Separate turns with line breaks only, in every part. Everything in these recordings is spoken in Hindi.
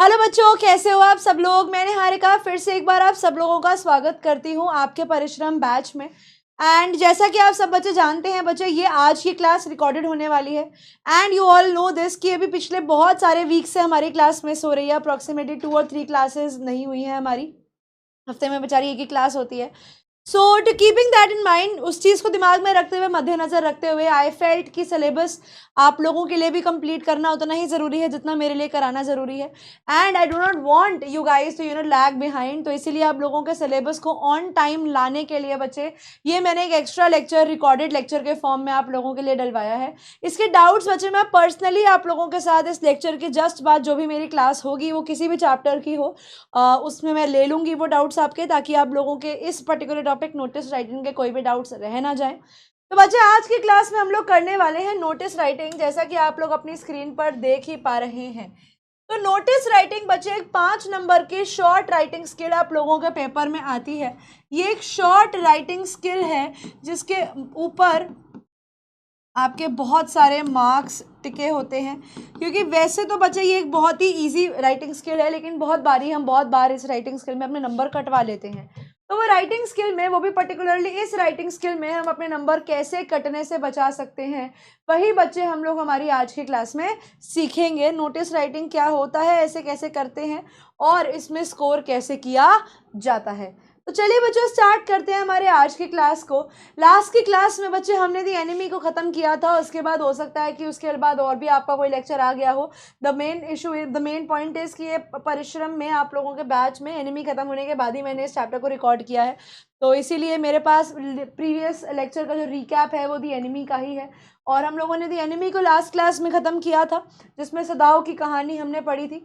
हेलो बच्चों, कैसे हो आप सब लोग। मैंने हारिका फिर से एक बार आप सब लोगों का स्वागत करती हूँ आपके परिश्रम बैच में। एंड जैसा कि आप सब बच्चे जानते हैं बच्चे, ये आज की क्लास रिकॉर्डेड होने वाली है। And you all know this कि अभी पिछले बहुत सारे वीक से हमारी क्लास मिस हो रही है। अप्रॉक्सीमेटली 2 और 3 क्लासेस नहीं हुई हैं हमारी। हफ्ते में बेचारी एक ही क्लास होती है। So to keeping that in mind, उस चीज़ को दिमाग में रखते हुए, मद्देनजर रखते हुए, आई फेल्ट कि सिलेबस आप लोगों के लिए भी कंप्लीट करना उतना ही ज़रूरी है जितना मेरे लिए कराना ज़रूरी है। And I do not want you guys to lag behind. तो इसीलिए आप लोगों के सिलेबस को ऑन टाइम लाने के लिए बच्चे, ये मैंने एक एक्स्ट्रा लेक्चर रिकॉर्डेड लेक्चर के फॉर्म में आप लोगों के लिए डलवाया है। इसके डाउट्स बच्चे मैं पर्सनली आप लोगों के साथ इस लेक्चर के जस्ट बाद जो भी मेरी क्लास होगी, वो किसी भी चैप्टर की हो, उसमें मैं ले लूँगी वो डाउट्स आपके, ताकि आप लोगों के इस पर्टिकुलर टॉपिक नोटिस राइटिंग के कोई भी डाउट्स रह ना जाए। तो बच्चे, आज की क्लास में हम लोग करने वाले हैं नोटिस राइटिंग, जैसा कि आप लोग अपनी स्क्रीन पर देख ही पा रहे हैं। तो नोटिस राइटिंग बच्चे एक 5 नंबर की शॉर्ट राइटिंग स्किल आप लोगों के पेपर में आती है। ये एक शॉर्ट राइटिंग स्किल है जिसके ऊपर आपके बहुत सारे मार्क्स टिके होते हैं। क्योंकि वैसे तो बच्चे ये एक बहुत ही इजी राइटिंग स्किल है, लेकिन हम बहुत बार इस राइटिंग स्किल में अपने नंबर कटवा लेते हैं। तो वो राइटिंग स्किल में, वो भी पर्टिकुलरली इस राइटिंग स्किल में हम अपने नंबर कैसे कटने से बचा सकते हैं, वही बच्चे हम लोग हमारी आज की क्लास में सीखेंगे। नोटिस राइटिंग क्या होता है, ऐसे कैसे करते हैं और इसमें स्कोर कैसे किया जाता है। तो चलिए बच्चों, स्टार्ट करते हैं हमारे आज की क्लास को। लास्ट की क्लास में बच्चे हमने दी एनिमी को ख़त्म किया था। उसके बाद हो सकता है कि उसके बाद और भी आपका कोई लेक्चर आ गया हो। द मेन पॉइंट इज़ कि ये परिश्रम में आप लोगों के बैच में एनिमी ख़त्म होने के बाद ही मैंने इस चैप्टर को रिकॉर्ड किया है। तो इसीलिए मेरे पास प्रीवियस लेक्चर का जो रिकैप है वो दी एनिमी का ही है। और हम लोगों ने दी एनिमी को लास्ट क्लास में ख़त्म किया था, जिसमें सदाओं की कहानी हमने पढ़ी थी।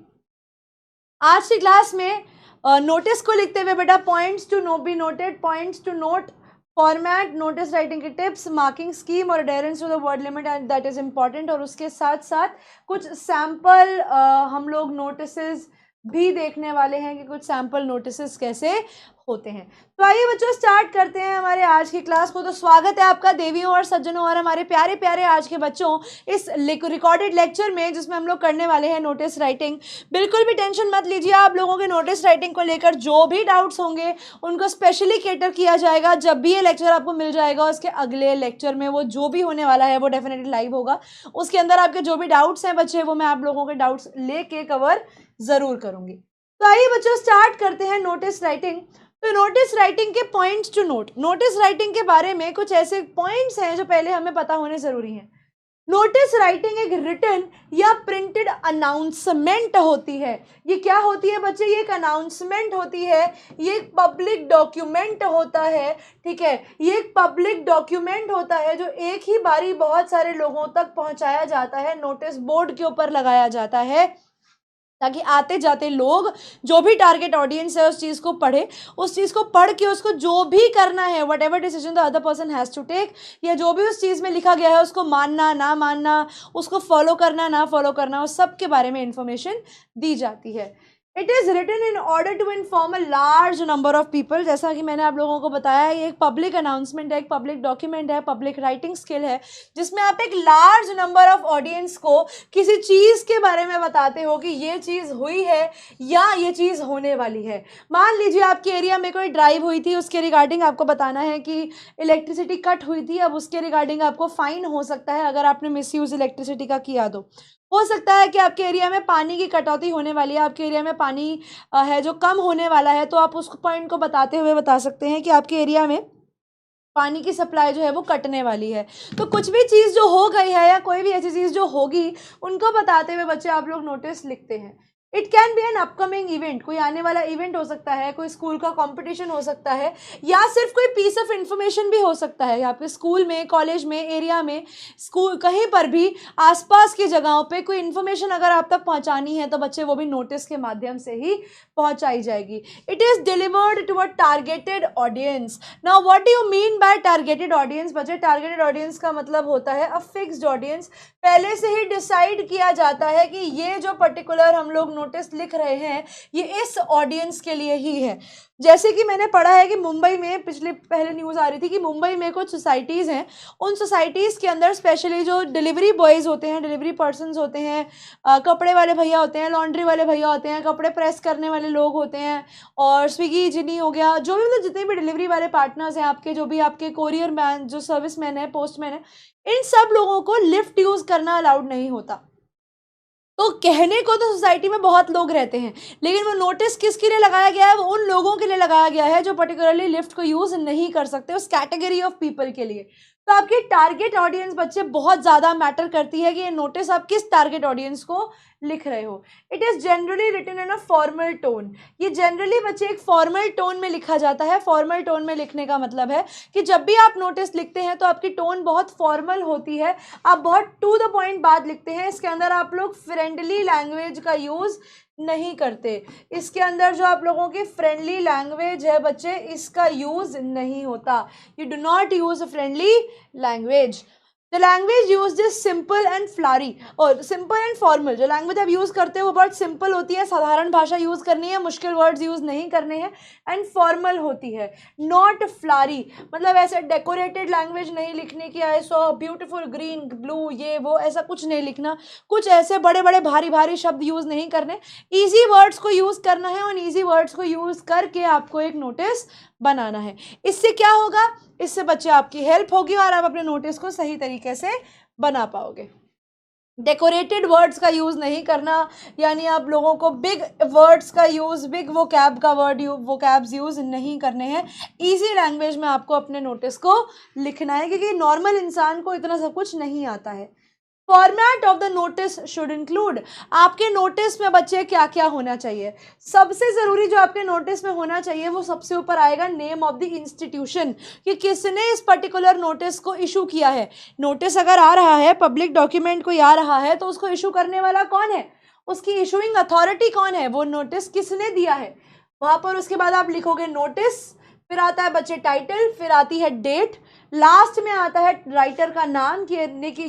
आज की क्लास में नोटिस को लिखते हुए बेटा, points to be noted, points to note, format, notice writing के टिप्स, मार्किंग स्कीम और adherence to the word limit and that is important. और उसके साथ साथ कुछ सैम्पल हम लोग नोटिसेस भी देखने वाले हैं कि कुछ सैम्पल नोटिसेस कैसे होते हैं। तो आइए बच्चों, स्टार्ट करते हैं हमारे आज की क्लास को। तो स्वागत है आपका देवियों और सज्जनों और हमारे प्यारे प्यारे आज के बच्चों इस रिकॉर्डेड लेक्चर में, जिसमें हम लोग करने वाले हैं नोटिस राइटिंग। बिल्कुल भी टेंशन मत लीजिए, आप लोगों के नोटिस राइटिंग को लेकर जो भी डाउट्स होंगे उनको स्पेशली कैटर किया जाएगा। जब भी ये लेक्चर आपको मिल जाएगा, उसके अगले लेक्चर में वो जो भी होने वाला है वो डेफिनेटली लाइव होगा। उसके अंदर आपके जो भी डाउट्स हैं बच्चे, वो मैं आप लोगों के डाउट्स लेके कवर ज़रूर करूँगी। तो आइए बच्चों, स्टार्ट करते हैं नोटिस राइटिंग। तो नोटिस राइटिंग के points to note, notice writing के बारे में कुछ ऐसे पॉइंट्स हैं जो पहले हमें पता होने जरूरी हैं। नोटिस राइटिंग एक रिटन या प्रिंटेड अनाउंसमेंट होती है। ये क्या होती है बच्चे? ये एक अनाउंसमेंट होती है, ये एक पब्लिक डॉक्यूमेंट होता है। ठीक है, ये एक पब्लिक डॉक्यूमेंट होता है जो एक ही बारी बहुत सारे लोगों तक पहुंचाया जाता है, नोटिस बोर्ड के ऊपर लगाया जाता है, ताकि आते जाते लोग, जो भी टारगेट ऑडियंस है, उस चीज़ को पढ़े, उस चीज़ को पढ़ के उसको जो भी करना है, whatever decision the other person has to take, या जो भी उस चीज़ में लिखा गया है उसको मानना ना मानना, उसको फॉलो करना ना फॉलो करना, उस सब के बारे में इंफॉर्मेशन दी जाती है। It is written in order to inform a large number of people. जैसा कि मैंने आप लोगों को बताया, ये एक पब्लिक अनाउंसमेंट है, एक पब्लिक डॉक्यूमेंट है, पब्लिक राइटिंग स्किल है, जिसमें आप एक लार्ज नंबर ऑफ ऑडियंस को किसी चीज़ के बारे में बताते हो कि ये चीज़ हुई है या ये चीज़ होने वाली है। मान लीजिए आपके एरिया में कोई ड्राइव हुई थी, उसके रिगार्डिंग आपको बताना है कि इलेक्ट्रिसिटी कट हुई थी। अब उसके रिगार्डिंग आपको फाइन हो सकता है अगर आपने मिसयूज़ इलेक्ट्रिसिटी का किया तो। हो सकता है कि आपके एरिया में पानी की कटौती होने वाली है, आपके एरिया में पानी है जो कम होने वाला है, तो आप उस पॉइंट को बताते हुए बता सकते हैं कि आपके एरिया में पानी की सप्लाई जो है वो कटने वाली है। तो कुछ भी चीज़ जो हो गई है या कोई भी ऐसी चीज़ जो होगी, उनको बताते हुए बच्चे आप लोग नोटिस लिखते हैं। It can be an upcoming event, कोई आने वाला इवेंट हो सकता है, कोई स्कूल का कंपटीशन हो सकता है, या सिर्फ कोई पीस ऑफ इंफॉर्मेशन भी हो सकता है। यहाँ पे स्कूल में, कॉलेज में, एरिया में, स्कूल कहीं पर भी आसपास की जगहों पे कोई इन्फॉर्मेशन अगर आप तक पहुँचानी है तो बच्चे वो भी नोटिस के माध्यम से ही पहुँचाई जाएगी। It is delivered to a targeted audience. Now what do you mean by targeted audience? बच्चे, टारगेटेड ऑडियंस का मतलब होता है अ फिक्स्ड ऑडियंस। पहले से ही डिसाइड किया जाता है कि ये जो पर्टिकुलर हम लोग नोटिस लिख रहे हैं ये इस ऑडियंस के लिए ही है। जैसे कि मैंने पढ़ा है कि मुंबई में पहले न्यूज़ आ रही थी कि मुंबई में कुछ सोसाइटीज़ हैं, उन सोसाइटीज़ के अंदर स्पेशली जो डिलीवरी बॉयज़ होते हैं, डिलीवरी पर्सनस होते हैं, कपड़े वाले भैया होते हैं, लॉन्ड्री वाले भैया होते हैं, कपड़े प्रेस करने वाले लोग होते हैं, और स्विगी जिनी हो गया, जो भी मतलब जितने भी डिलीवरी वाले पार्टनर्स हैं आपके, जो भी आपके कोरियर मैन, जो सर्विस मैन है, पोस्टमैन है, इन सब लोगों को लिफ्ट यूज़ करना अलाउड नहीं होता। तो कहने को तो सोसाइटी में बहुत लोग रहते हैं, लेकिन वो नोटिस किसके लिए लगाया गया है, वो उन लोगों के लिए लगाया गया है जो पर्टिकुलरली लिफ्ट को यूज़ नहीं कर सकते, उस कैटेगरी ऑफ पीपल के लिए। तो आपकी टारगेट ऑडियंस बच्चे बहुत ज़्यादा मैटर करती है कि ये नोटिस आप किस टारगेट ऑडियंस को लिख रहे हो। It is generally written in a formal tone. ये जनरली बच्चे एक फॉर्मल टोन में लिखा जाता है। फॉर्मल टोन में लिखने का मतलब है कि जब भी आप नोटिस लिखते हैं तो आपकी टोन बहुत फॉर्मल होती है, आप बहुत टू द पॉइंट बात लिखते हैं। इसके अंदर आप लोग फ्रेंडली लैंग्वेज का यूज़ नहीं करते। इसके अंदर जो आप लोगों की फ्रेंडली लैंग्वेज है बच्चे, इसका यूज़ नहीं होता। You do not use a friendly language. The language use is simple and flowery, और सिंपल एंड फॉर्मल। जो लैंग्वेज आप यूज़ करते हो वो बहुत सिंपल होती है, साधारण भाषा यूज़ करनी है, मुश्किल वर्ड्स यूज़ नहीं करने हैं, एंड फॉर्मल होती है, नॉट फ्लारी। मतलब ऐसे डेकोरेटेड लैंग्वेज नहीं लिखने की, I saw beautiful green blue ये वो, ऐसा कुछ नहीं लिखना, कुछ ऐसे बड़े बड़े भारी भारी शब्द यूज़ नहीं करने, ईजी वर्ड्स को यूज़ करना है, और ईजी वर्ड्स को यूज़ करके आपको एक नोटिस बनाना है। इससे क्या होगा, इससे बच्चे आपकी हेल्प होगी और आप अपने नोटिस को सही तरीके से बना पाओगे। डेकोरेटेड वर्ड्स का यूज़ नहीं करना, यानी आप लोगों को बिग वर्ड्स का यूज़, बिग वोकैब्स यूज़ नहीं करने हैं। इजी लैंग्वेज में आपको अपने नोटिस को लिखना है, क्योंकि नॉर्मल इंसान को इतना सब कुछ नहीं आता है। Format of the notice should include, आपके नोटिस में बच्चे क्या क्या होना चाहिए। सबसे ज़रूरी जो आपके नोटिस में होना चाहिए वो सबसे ऊपर आएगा नेम ऑफ द इंस्टीट्यूशन, कि किसने इस पर्टिकुलर नोटिस को इशू किया है। नोटिस अगर आ रहा है, पब्लिक डॉक्यूमेंट कोई आ रहा है, तो उसको इशू करने वाला कौन है, उसकी इशूइंग अथॉरिटी कौन है, वो नोटिस किसने दिया है। वहाँ पर उसके बाद आप लिखोगे नोटिस, फिर आता है बच्चे टाइटल, फिर आती है डेट, लास्ट में आता है राइटर का नाम कि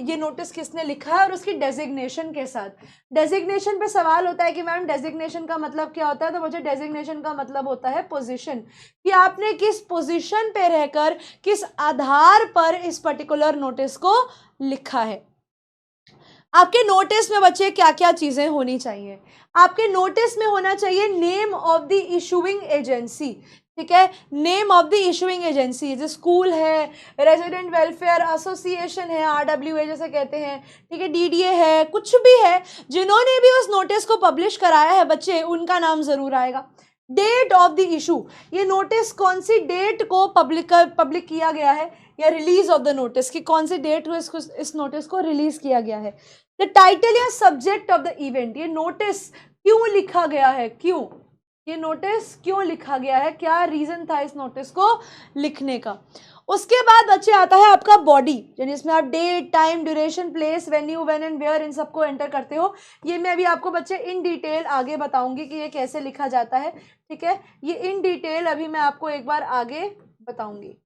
ये नोटिस किसने लिखा है, और उसकी डेजिग्नेशन के साथ। डेजिग्नेशन पे सवाल होता है कि मैम डेजिग्नेशन का मतलब क्या होता है, तो मुझे डेजिग्नेशन का मतलब होता है पोजीशन, कि आपने किस पोजीशन पे रहकर, किस आधार पर इस पर्टिकुलर नोटिस को लिखा है। आपके नोटिस में बच्चे क्या क्या चीज़ें होनी चाहिए, आपके नोटिस में होना चाहिए name of the issuing agency, ठीक है, name of the issuing agency, जैसे स्कूल है, रेजिडेंट वेलफेयर एसोसिएशन है, RWA जैसे कहते हैं, ठीक है, DDA है, कुछ भी है, जिन्होंने भी उस नोटिस को पब्लिश कराया है बच्चे, उनका नाम ज़रूर आएगा। डेट ऑफ द इशू, ये नोटिस कौन सी डेट को पब्लिक किया गया है, या रिलीज ऑफ द नोटिस की कौन सी डेट को इस नोटिस को रिलीज किया गया है। द टाइटल या सब्जेक्ट ऑफ द इवेंट, ये नोटिस क्यों लिखा गया है, क्यों ये नोटिस क्यों लिखा गया है, क्या रीजन था इस नोटिस को लिखने का। उसके बाद बच्चे आता है आपका बॉडी, यानी इसमें आप date, time, duration, place, venue, when and where, इन सबको एंटर करते हो। ये मैं अभी आपको बच्चे इन डिटेल आगे बताऊंगी कि ये कैसे लिखा जाता है, ठीक है, ये इन डिटेल अभी मैं आपको एक बार आगे बताऊंगी।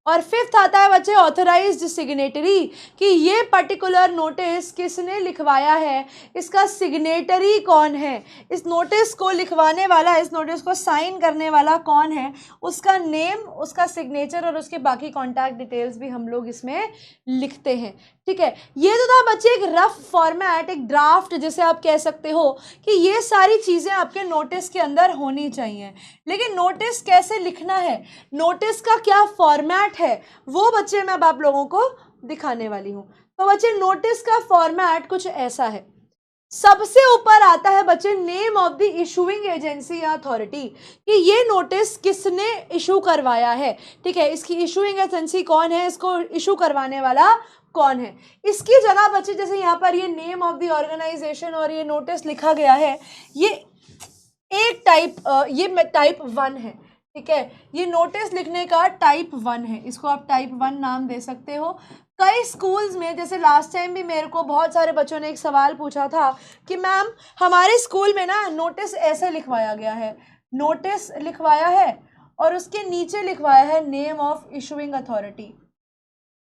और फिफ्थ आता है बच्चे ऑथराइज्ड सिग्नेटरी, कि ये पर्टिकुलर नोटिस किसने लिखवाया है, इसका सिग्नेटरी कौन है, इस नोटिस को लिखवाने वाला, इस नोटिस को साइन करने वाला कौन है, उसका नेम, उसका सिग्नेचर और उसके बाकी कॉन्टैक्ट डिटेल्स भी हम लोग इसमें लिखते हैं, ठीक है। ये तो था बच्चे एक रफ फॉर्मेट, एक ड्राफ्ट जिसे आप कह सकते हो कि ये सारी चीज़ें आपके नोटिस के अंदर होनी चाहिए। लेकिन नोटिस कैसे लिखना है, नोटिस का क्या फॉर्मेट है, वो बच्चे मैं अब आप लोगों को दिखाने वाली हूँ। तो बच्चे नोटिस का फॉर्मेट कुछ ऐसा है। सबसे ऊपर आता है बच्चे name of the issuing agency या अथॉरिटी, कि ये नोटिस किसने इशू करवाया है, ठीक है, इसकी इशूइंग एजेंसी कौन है, इसको इशू करवाने वाला कौन है। इसकी जगह बच्चे जैसे यहाँ पर ये नेम ऑफ द ऑर्गेनाइजेशन और ये नोटिस लिखा गया है, ये एक टाइप, ये टाइप 1 है, ठीक है, ये नोटिस लिखने का टाइप 1 है, इसको आप टाइप 1 नाम दे सकते हो। कई स्कूल्स में, जैसे लास्ट टाइम भी मेरे को बहुत सारे बच्चों ने एक सवाल पूछा था कि मैम हमारे स्कूल में ना नोटिस ऐसे लिखवाया गया है, नोटिस लिखवाया है और उसके नीचे लिखवाया है नेम ऑफ इशूइंग अथॉरिटी,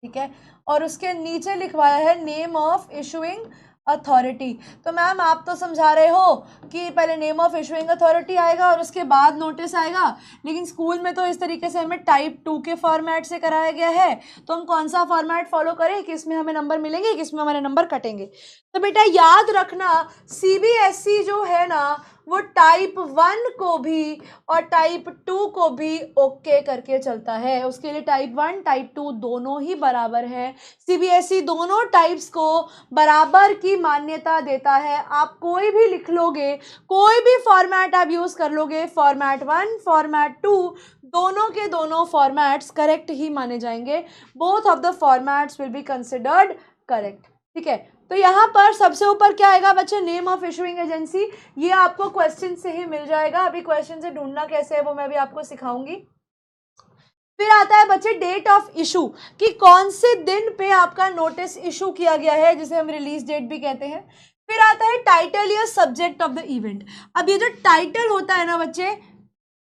ठीक है, और उसके नीचे लिखवाया है नेम ऑफ इशूइंग अथॉरिटी। तो मैम आप तो समझा रहे हो कि पहले नेम ऑफ इशूइंग अथॉरिटी आएगा और उसके बाद नोटिस आएगा, लेकिन स्कूल में तो इस तरीके से हमें टाइप 2 के फॉर्मेट से कराया गया है, तो हम कौन सा फॉर्मेट फॉलो करें कि इसमें हमें नंबर मिलेंगे, कि इसमें हमारे नंबर कटेंगे। तो बेटा याद रखना सीबीएसई जो है ना वो टाइप 1 को भी और टाइप 2 को भी ओके करके चलता है। उसके लिए टाइप 1 टाइप 2 दोनों ही बराबर है। सीबीएसई दोनों टाइप्स को बराबर की मान्यता देता है। आप कोई भी लिख लोगे, कोई भी फॉर्मेट आप यूज कर लोगे, फॉर्मेट 1 फॉर्मेट 2 दोनों के दोनों फॉर्मेट्स करेक्ट ही माने जाएंगे। Both of the formats will be considered correct. ठीक है, तो यहाँ पर सबसे ऊपर क्या आएगा बच्चे, नेम ऑफ इशूइंग एजेंसी। ये आपको क्वेश्चन से ही मिल जाएगा। अभी क्वेश्चन से ढूंढना कैसे है वो मैं भी आपको सिखाऊंगी। फिर आता है बच्चे डेट ऑफ इशू, कि कौन से दिन पे आपका नोटिस इशू किया गया है, जिसे हम रिलीज डेट भी कहते हैं। फिर आता है टाइटल या सब्जेक्ट ऑफ द इवेंट। अब ये जो टाइटल होता है ना बच्चे,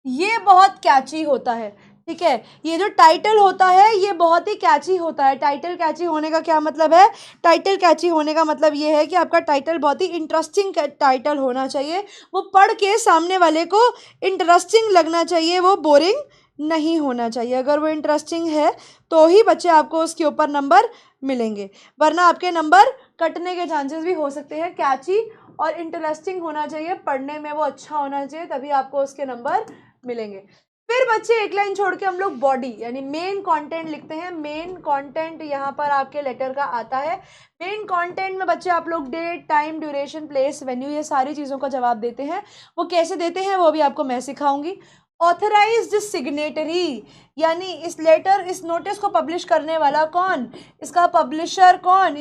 ये बहुत कैची होता है। ठीक है, ये जो टाइटल होता है ये बहुत ही कैची होता है। टाइटल कैची होने का क्या मतलब है, टाइटल कैची होने का मतलब ये है कि आपका टाइटल बहुत ही इंटरेस्टिंग टाइटल होना चाहिए, वो पढ़ के सामने वाले को इंटरेस्टिंग लगना चाहिए, वो बोरिंग नहीं होना चाहिए। अगर वो इंटरेस्टिंग है तो ही बच्चे आपको उसके ऊपर नंबर मिलेंगे, वरना आपके नंबर कटने के चांसेस भी हो सकते हैं। कैची और इंटरेस्टिंग होना चाहिए, पढ़ने में वो अच्छा होना चाहिए, तभी आपको उसके नंबर मिलेंगे। फिर बच्चे एक लाइन छोड़ के हम लोग बॉडी यानी मेन कंटेंट लिखते हैं। मेन कंटेंट यहाँ पर आपके लेटर का आता है। मेन कंटेंट में बच्चे आप लोग date, time, duration, place, venue, ये सारी चीज़ों का जवाब देते हैं। वो कैसे देते हैं वो भी आपको मैं सिखाऊंगी। ऑथराइज्ड सिग्नेटरी यानी इस लेटर, इस नोटिस को पब्लिश करने वाला कौन, इसका पब्लिशर कौन,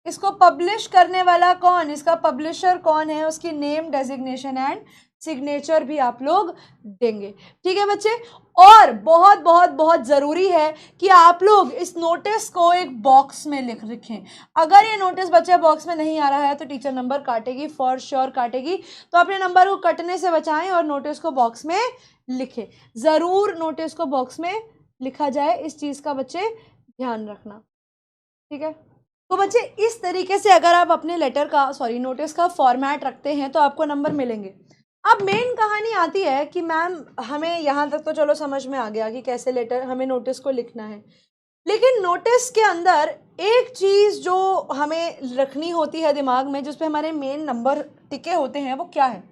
इसको पब्लिश करने वाला कौन, इसका पब्लिशर कौन है, उसकी नेम, डेजिग्नेशन एंड सिग्नेचर भी आप लोग देंगे। ठीक है बच्चे, और बहुत बहुत बहुत ज़रूरी है कि आप लोग इस नोटिस को एक बॉक्स में लिख रखें। अगर ये नोटिस बच्चे बॉक्स में नहीं आ रहा है तो टीचर नंबर काटेगी, फॉर श्योर काटेगी। तो अपने नंबर को कटने से बचाएं और नोटिस को बॉक्स में लिखें। ज़रूर नोटिस को बॉक्स में लिखा जाए, इस चीज़ का बच्चे ध्यान रखना। ठीक है, तो बच्चे इस तरीके से अगर आप अपने लेटर का नोटिस का फॉर्मेट रखते हैं तो आपको नंबर मिलेंगे। अब मेन कहानी आती है कि मैम हमें यहाँ तक तो चलो समझ में आ गया कि कैसे लेटर हमें नोटिस को लिखना है, लेकिन नोटिस के अंदर एक चीज़ जो हमें रखनी होती है दिमाग में, जिस पे हमारे मेन नंबर टिके होते हैं, वो क्या है,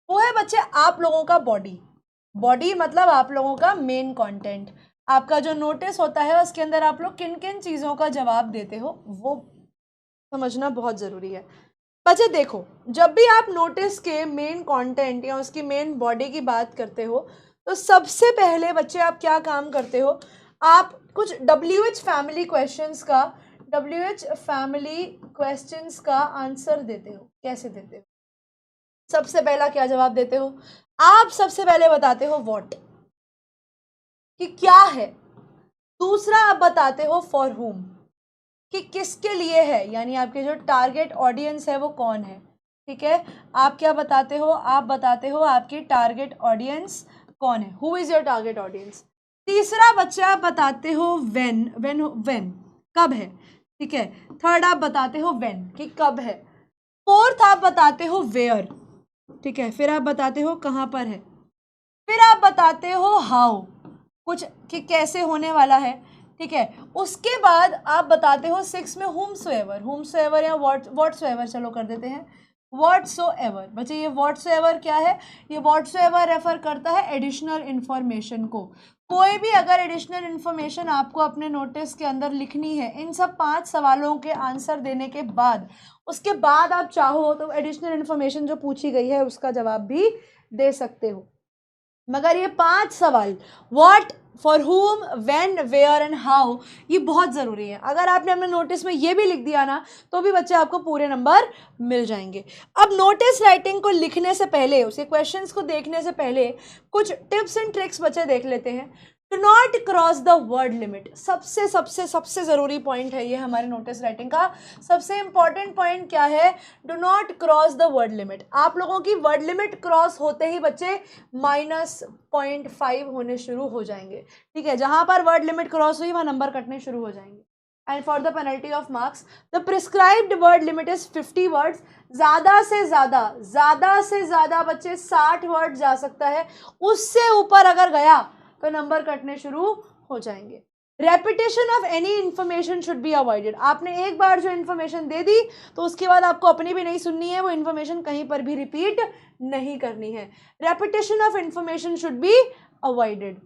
वो है बच्चे आप लोगों का बॉडी मतलब आप लोगों का मेन कंटेंट। आपका जो नोटिस होता है उसके अंदर आप लोग किन किन चीज़ों का जवाब देते हो वो समझना बहुत ज़रूरी है। बच्चे देखो, जब भी आप नोटिस के मेन कंटेंट या उसकी मेन बॉडी की बात करते हो तो सबसे पहले बच्चे आप क्या काम करते हो, आप कुछ WH फैमिली क्वेश्चंस का आंसर देते हो। कैसे देते हो, सबसे पहला क्या जवाब देते हो, आप सबसे पहले बताते हो व्हाट, कि क्या है। दूसरा आप बताते हो फॉर whom, कि किसके लिए है, यानी आपके जो टारगेट ऑडियंस है वो कौन है। ठीक है, आप क्या बताते हो, आप बताते हो आपकी टारगेट ऑडियंस कौन है, who is your target audience. तीसरा बच्चा आप बताते हो व्हेन कब है। ठीक है, थर्ड आप बताते हो व्हेन कि कब है। फोर्थ आप बताते हो वेयर। ठीक है, फिर आप बताते हो कहाँ पर है। फिर आप बताते हो हाउ, कुछ कि कैसे होने वाला है। ठीक है, उसके बाद आप बताते हो 6 में whomsoever या whatsoever चलो कर देते हैं whatsoever। बच्चे ये whatsoever क्या है, ये whatsoever रेफर करता है एडिशनल इंफॉर्मेशन को। कोई भी अगर एडिशनल इंफॉर्मेशन आपको अपने नोटिस के अंदर लिखनी है, इन सब 5 सवालों के आंसर देने के बाद, उसके बाद आप चाहो तो एडिशनल इंफॉर्मेशन जो पूछी गई है उसका जवाब भी दे सकते हो। मगर ये 5 सवाल what, for whom, when, where and how, ये बहुत ज़रूरी है। अगर आपने अपने नोटिस में ये भी लिख दिया ना तो भी बच्चे आपको पूरे नंबर मिल जाएंगे। अब नोटिस राइटिंग को लिखने से पहले, उसके क्वेश्चंस को देखने से पहले कुछ टिप्स एंड ट्रिक्स बच्चे देख लेते हैं। Do not cross the word limit, सबसे सबसे सबसे ज़रूरी पॉइंट है ये हमारे नोटिस राइटिंग का। सबसे इंपॉर्टेंट पॉइंट क्या है, do not cross the word limit. आप लोगों की वर्ड लिमिट क्रॉस होते ही बच्चे -0.5 होने शुरू हो जाएंगे। ठीक है, जहां पर वर्ड लिमिट क्रॉस हुई वहां नंबर कटने शुरू हो जाएंगे। and for the penalty of marks the prescribed word limit is 50 words. ज़्यादा से ज़्यादा बच्चे 60 वर्ड जा सकता है, उससे ऊपर अगर गया तो नंबर कटने शुरू हो जाएंगे. Repetition of any information should be avoided. आपने एक बार जो इन्फॉर्मेशन दे दी तो उसके बाद आपको अपनी भी नहीं सुननी है, वो इन्फॉर्मेशन कहीं पर भी रिपीट नहीं करनी है. Repetition of information should be avoided.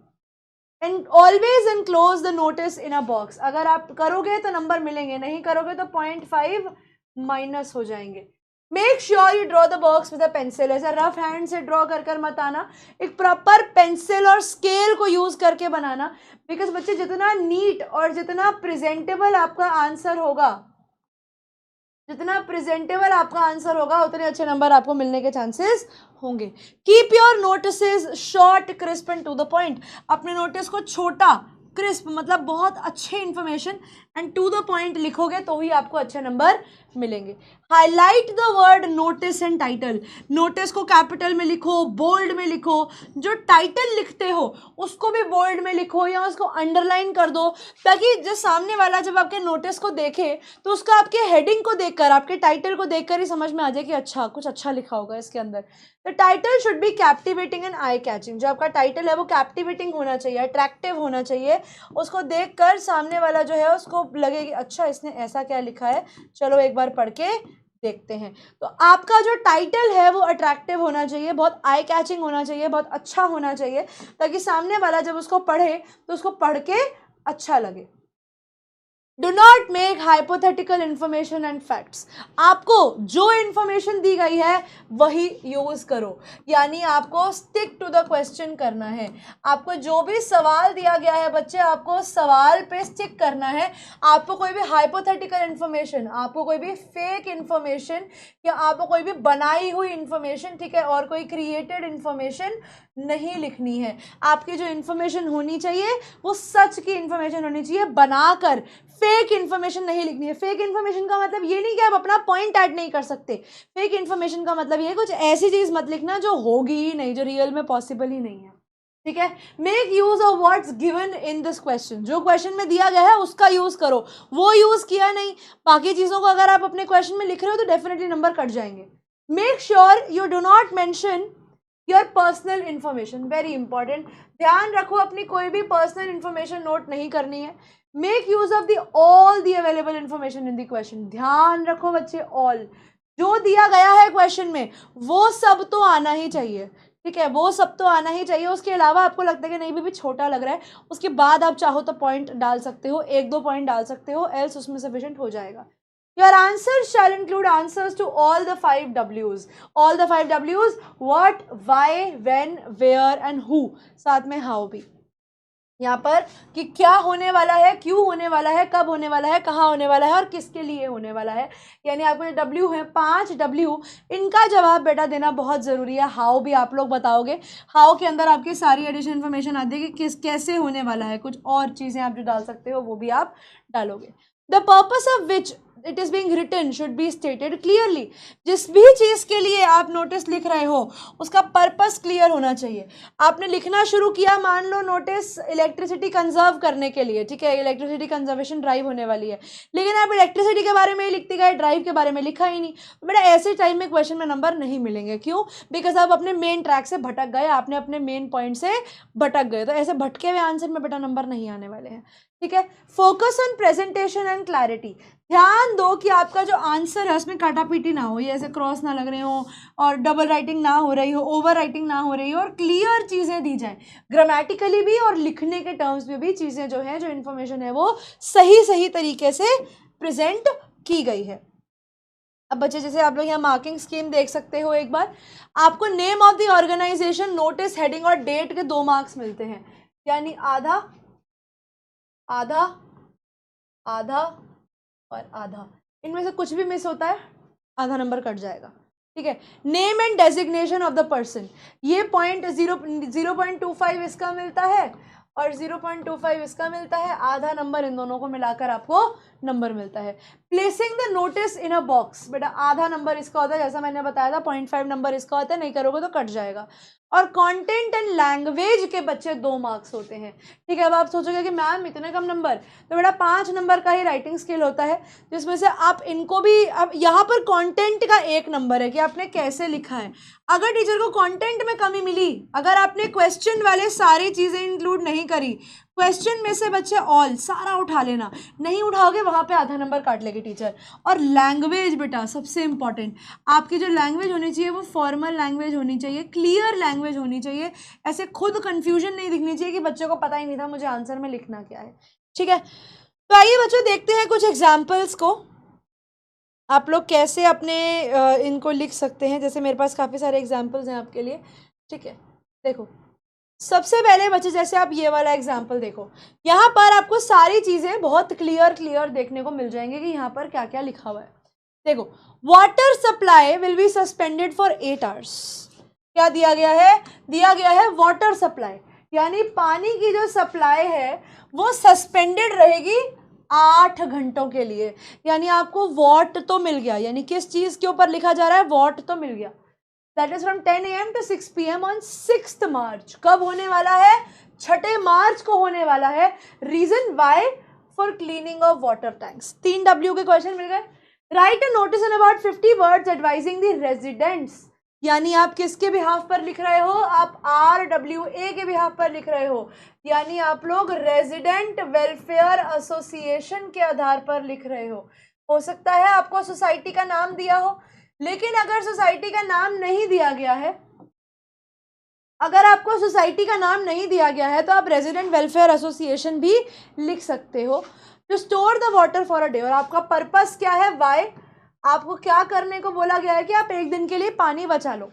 And always enclose the notice in a box. अगर आप करोगे तो नंबर मिलेंगे, नहीं करोगे तो 0.5 माइनस हो जाएंगे. Make sure you draw the box with a pencil. ऐसा रफ हैंड से ड्रॉ कर मत आना, एक प्रॉपर पेंसिल और स्केल को यूज करके बनाना. बिकॉज बच्चे जितना नीट और जितना प्रेजेंटेबल आपका आंसर होगा, उतने अच्छे नंबर आपको मिलने के चांसेस होंगे. Keep your notices short, crisp and to the point. अपने नोटिस को छोटा, क्रिस्प मतलब बहुत अच्छे information and to the point लिखोगे तो ही आपको अच्छे नंबर मिलेंगे. Highlight the word notice and title. Notice को कैपिटल में लिखो, बोल्ड में लिखो. जो टाइटल लिखते हो उसको भी बोल्ड में लिखो या उसको अंडरलाइन कर दो, ताकि जो सामने वाला जब आपके नोटिस को देखे तो उसका आपके हेडिंग को देखकर, आपके टाइटल को देखकर ही समझ में आ जाए कि अच्छा कुछ अच्छा लिखा होगा इसके अंदर. The title should be captivating and eye catching. जो आपका टाइटल है वो कैप्टिवेटिंग होना चाहिए, अट्रैक्टिव होना चाहिए. उसको देखकर सामने वाला जो है उसको लगे कि अच्छा इसने ऐसा क्या लिखा है, चलो एक बार पढ़ के देखते हैं. तो आपका जो टाइटल है वो अट्रैक्टिव होना चाहिए, बहुत आई कैचिंग होना चाहिए, बहुत अच्छा होना चाहिए, ताकि सामने वाला जब उसको पढ़े तो उसको पढ़ के अच्छा लगे. Do not make hypothetical information and facts. आपको जो इन्फॉर्मेशन दी गई है वही यूज करो, यानी आपको स्टिक टू द क्वेश्चन करना है. आपको जो भी सवाल दिया गया है बच्चे, आपको सवाल पे स्टिक करना है. आपको कोई भी हाइपोथेटिकल इन्फॉर्मेशन, आपको कोई भी फेक इन्फॉर्मेशन या आपको कोई भी बनाई हुई इन्फॉर्मेशन, ठीक है, और कोई क्रिएटेड इन्फॉर्मेशन नहीं लिखनी है. आपकी जो इन्फॉर्मेशन होनी चाहिए वो सच की इन्फॉर्मेशन होनी चाहिए, बनाकर फेक इन्फॉर्मेशन नहीं लिखनी है. फेक इन्फॉर्मेशन का मतलब ये नहीं कि आप अपना पॉइंट ऐड नहीं कर सकते. फेक इन्फॉर्मेशन का मतलब ये कुछ ऐसी चीज मत लिखना जो होगी ही नहीं, जो रियल में पॉसिबल ही नहीं है. ठीक है. Make use of words given in this question. जो क्वेश्चन में दिया गया है उसका यूज करो, वो यूज किया नहीं. बाकी चीजों को अगर आप अपने क्वेश्चन में लिख रहे हो तो डेफिनेटली नंबर कट जाएंगे. Make sure you do not mention your personal information. Very important. ध्यान रखो अपनी कोई भी पर्सनल इन्फॉर्मेशन नोट नहीं करनी है. Make use of the all the available information in the question. ध्यान रखो बच्चे, ऑल जो दिया गया है क्वेश्चन में वो सब तो आना ही चाहिए. ठीक है, वो सब तो आना ही चाहिए. उसके अलावा आपको लगता है कि नहीं भी छोटा लग रहा है, उसके बाद आप चाहो तो पॉइंट डाल सकते हो, 1-2 पॉइंट डाल सकते हो, एल्स उसमें सफिशिएंट हो जाएगा. Your answers shall include answers to all the 5 W's. All the 5 W's: what, why, when, where and who. साथ में how भी. यहाँ पर कि क्या होने वाला है, क्यों होने वाला है, कब होने वाला है, कहाँ होने वाला है और किसके लिए होने वाला है. यानी आपको जो W है, 5 W, इनका जवाब बेटा देना बहुत ज़रूरी है. हाउ भी आप लोग बताओगे. हाउ के अंदर आपकी सारी एडिशन इन्फॉर्मेशन आती है कि किस कैसे होने वाला है. कुछ और चीज़ें आप जो डाल सकते हो वो भी आप डालोगे. The purpose of which it is being written should be stated clearly. जिस भी चीज़ के लिए आप नोटिस लिख रहे हो उसका पर्पस क्लियर होना चाहिए. आपने लिखना शुरू किया, मान लो नोटिस इलेक्ट्रिसिटी कंजर्व करने के लिए, ठीक है, इलेक्ट्रिसिटी कंजर्वेशन ड्राइव होने वाली है, लेकिन आप इलेक्ट्रिसिटी के बारे में ही लिखते गए, ड्राइव के बारे में लिखा ही नहीं, तो बेटा ऐसे टाइम में क्वेश्चन में नंबर नहीं मिलेंगे. क्यों? बिकॉज आप अपने मेन ट्रैक से भटक गए, आपने अपने मेन पॉइंट से भटक गए. तो ऐसे भटके हुए आंसर में बेटा नंबर नहीं आने वाले हैं. ठीक है. Focus on presentation and clarity. ध्यान दो कि आपका जो आंसर है उसमें काटापीटी ना हो, ये ऐसे क्रॉस ना लग रहे हो और डबल राइटिंग ना हो रही हो, ओवर राइटिंग ना हो रही हो, और क्लियर चीज़ें दी जाएं, ग्रामेटिकली भी और लिखने के टर्म्स में भी चीज़ें जो है, जो इन्फॉर्मेशन है वो सही तरीके से प्रेजेंट की गई है. अब बच्चे जैसे आप लोग यहाँ मार्किंग स्कीम देख सकते हो, एक बार आपको name of the organisation, notice, heading और डेट के 2 मार्क्स मिलते हैं. यानी आधा आधा आधा और आधा. इनमें से कुछ भी मिस होता है आधा नंबर कट जाएगा. ठीक है. Name and designation of the person, ये पॉइंट 0.25 इसका मिलता है और 0.25 इसका मिलता है. आधा नंबर इन दोनों को मिलाकर आपको नंबर मिलता है. Placing the notice in a box, बेटा आधा नंबर इसका होता है, जैसा मैंने बताया था 0.5 नंबर इसका होता है, नहीं करोगे तो कट जाएगा। और कंटेंट एंड लैंग्वेज के बच्चे 2 मार्क्स होते हैं, ठीक है। अब आप सोचोगे कि मैम इतने कम नंबर, तो बेटा 5 नंबर का ही राइटिंग स्किल होता है, जिसमें से आप इनको भी, अब यहाँ पर कंटेंट का 1 नंबर है कि आपने कैसे लिखा है। अगर टीचर को कंटेंट में कमी मिली, अगर आपने क्वेश्चन वाले सारी चीज़ें इंक्लूड नहीं करी, क्वेश्चन में से बच्चे ऑल सारा उठा लेना, नहीं उठाओगे वहाँ पे आधा नंबर काट लेगी टीचर। और लैंग्वेज बेटा सबसे इंपॉर्टेंट, आपकी जो लैंग्वेज होनी चाहिए वो फॉर्मल लैंग्वेज होनी चाहिए, क्लियर लैंग्वेज होनी चाहिए, ऐसे खुद कंफ्यूजन नहीं दिखनी चाहिए कि बच्चों को पता ही नहीं था मुझे आंसर में लिखना क्या है, ठीक है। तो आइए बच्चों देखते हैं कुछ एग्जाम्पल्स को, आप लोग कैसे अपने इनको लिख सकते हैं। जैसे मेरे पास काफ़ी सारे एग्जाम्पल्स हैं आपके लिए, ठीक है। देखो सबसे पहले बच्चे, जैसे आप ये वाला एग्जाम्पल देखो, यहाँ पर आपको सारी चीज़ें बहुत क्लियर देखने को मिल जाएंगे कि यहाँ पर क्या क्या लिखा हुआ है। देखो, water supply will be suspended for 8 hours. क्या दिया गया है? दिया गया है वाटर सप्लाई, यानी पानी की जो सप्लाई है वो सस्पेंडेड रहेगी 8 घंटों के लिए। यानी आपको वॉट तो मिल गया, यानी किस चीज़ के ऊपर लिखा जा रहा है? वॉट तो मिल गया। That is from 10 AM to 6 PM on 6th मार्च। कब होने वाला है? 6 मार्च को होने वाला है। Reason why? For cleaning of water tanks. 3 W के क्वेश्चन मिल गए। Write a notice in about 50 words advising the residents, यानी आप किसके बिहाफ पर लिख रहे हो? आप RWA के बिहाफ पर लिख रहे हो, यानी आप लोग रेजिडेंट वेलफेयर एसोसिएशन के आधार पर लिख रहे हो सकता है आपको सोसाइटी का नाम दिया हो, लेकिन अगर सोसाइटी का नाम नहीं दिया गया है, अगर आपको सोसाइटी का नाम नहीं दिया गया है तो आप रेजिडेंट वेलफेयर एसोसिएशन भी लिख सकते हो। To store the water for a day, और आपका पर्पस क्या है? वाई? आपको क्या करने को बोला गया है कि आप 1 दिन के लिए पानी बचा लो।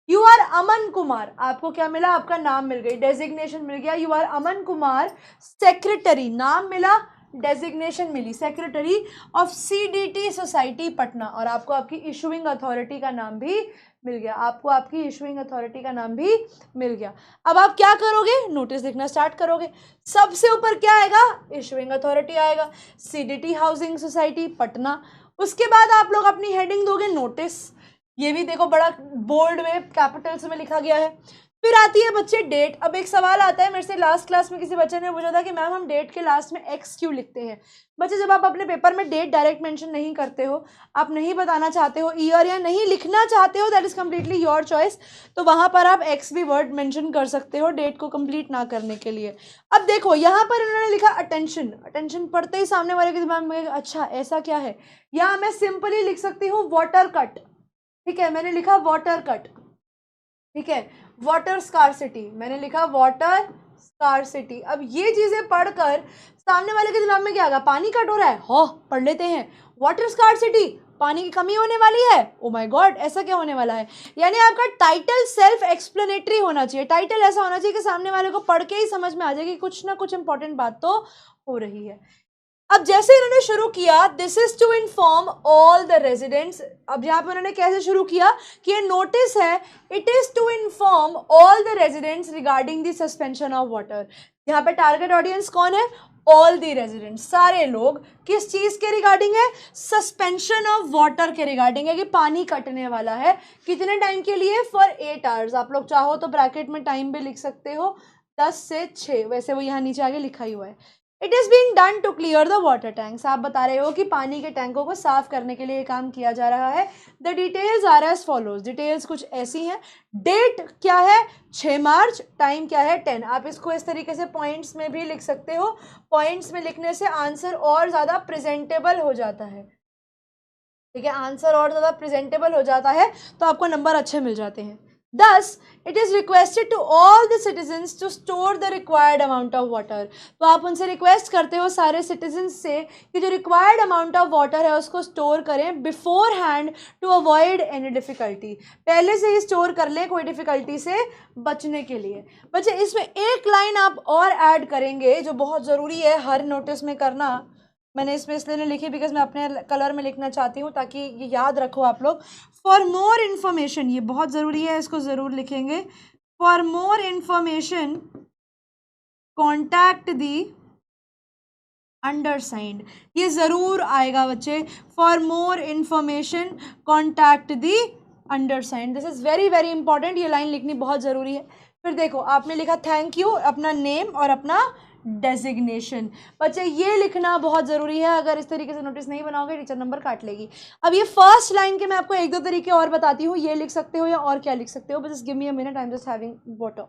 यू आर अमन कुमार, आपको क्या मिला? आपका नाम मिल गई, डेजिग्नेशन मिल गया। You are Aman Kumar secretary, नाम मिला, डेजिग्नेशन मिली, secretary of CDT society Patna, और आपको आपकी इशुइंग अथॉरिटी का नाम भी मिल गया। आपको आपकी इशुइंग अथॉरिटी का नाम भी मिल गया। अब आप क्या करोगे? नोटिस लिखना स्टार्ट करोगे। सबसे ऊपर क्या आएगा? इशुइंग अथॉरिटी आएगा, CDT हाउसिंग सोसाइटी पटना। उसके बाद आप लोग अपनी हेडिंग दोगे नोटिस, ये भी देखो बड़ा बोल्ड में कैपिटल्स में लिखा गया है। फिर आती है बच्चे डेट। अब एक सवाल आता है मेरे से, लास्ट क्लास में किसी बच्चे ने पूछा था कि मैम हम डेट के लास्ट में X क्यों लिखते हैं? बच्चे, जब आप अपने पेपर में डेट डायरेक्ट मेंशन नहीं करते हो, आप नहीं बताना चाहते हो ईयर या नहीं लिखना चाहते हो, that is completely your choice, तो वहां पर आप X भी वर्ड मेंशन कर सकते हो डेट को कंप्लीट ना करने के लिए। अब देखो यहाँ पर इन्होंने लिखा अटेंशन। अटेंशन पढ़ते ही सामने वाले के दिमाग में अच्छा ऐसा क्या है, या मैं सिंपली लिख सकती हूँ वाटर कट, ठीक है, मैंने लिखा वाटर कट, ठीक है। वाटर स्कार्सिटी, मैंने लिखा वाटर स्कार्सिटी। अब ये चीजें पढ़कर सामने वाले के दिमाग में क्या आएगा? पानी कट हो रहा है, हो पढ़ लेते हैं। वाटर स्कार्सिटी, पानी की कमी होने वाली है, ओ माय गॉड ऐसा क्या होने वाला है? यानी आपका टाइटल सेल्फ एक्सप्लेनेटरी होना चाहिए। टाइटल ऐसा होना चाहिए कि सामने वाले को पढ़ के ही समझ में आ जाए कि कुछ ना कुछ इंपॉर्टेंट बात तो हो रही है। अब जैसे इन्होंने शुरू किया, this is to inform all the residents. अब यहाँ पे उन्होंने कैसे शुरू किया कि ये नोटिस है, it is to inform all the residents regarding the suspension of water. यहाँ पे टारगेट ऑडियंस कौन है? ऑल द रेजिडेंट्स, सारे लोग। किस चीज के रिगार्डिंग है? सस्पेंशन ऑफ वाटर के रिगार्डिंग है, कि पानी कटने वाला है। कितने टाइम के लिए? For 8 hours. आप लोग चाहो तो ब्रैकेट में टाइम भी लिख सकते हो, 10 से 6, वैसे वो यहाँ नीचे आगे लिखा ही हुआ है। It is being done to clear the water tanks. आप बता रहे हो कि पानी के टैंकों को साफ करने के लिए काम किया जा रहा है। The details are as follows, details कुछ ऐसी हैं। डेट क्या है? 6 मार्च। टाइम क्या है? 10। आप इसको इस तरीके से पॉइंट्स में भी लिख सकते हो। पॉइंट्स में लिखने से आंसर और ज़्यादा प्रेजेंटेबल हो जाता है, ठीक है, आंसर और ज़्यादा प्रेजेंटेबल हो जाता है, तो आपको नंबर अच्छे मिल जाते हैं। Thus, it is requested to all the citizens to store the required amount of water. तो आप उनसे रिक्वेस्ट करते हो सारे citizens से कि जो required amount of water है उसको store करें beforehand to avoid any difficulty. पहले से ही store कर लें कोई difficulty से बचने के लिए। बच्चे, इसमें एक लाइन आप और ऐड करेंगे जो बहुत ज़रूरी है हर नोटिस में करना। मैंने इसमें इसलिए नहीं लिखी बिकॉज मैं अपने कलर में लिखना चाहती हूँ ताकि ये याद रखो आप लोग। फॉर मोर इन्फॉर्मेशन, ये बहुत ज़रूरी है, इसको ज़रूर लिखेंगे। For more information contact the undersigned, ये ज़रूर आएगा बच्चे। For more information contact the undersigned, this is very very important, ये लाइन लिखनी बहुत ज़रूरी है। फिर देखो आपने लिखा थैंक यू, अपना नेम और अपना डेजिग्नेशन। बच्चे ये लिखना बहुत ज़रूरी है, अगर इस तरीके से नोटिस नहीं बनाओगे टीचर नंबर काट लेगी। अब ये फर्स्ट लाइन के मैं आपको एक दो तरीके और बताती हूँ, ये लिख सकते हो या और क्या लिख सकते हो, बस give me a minute, I am just having water.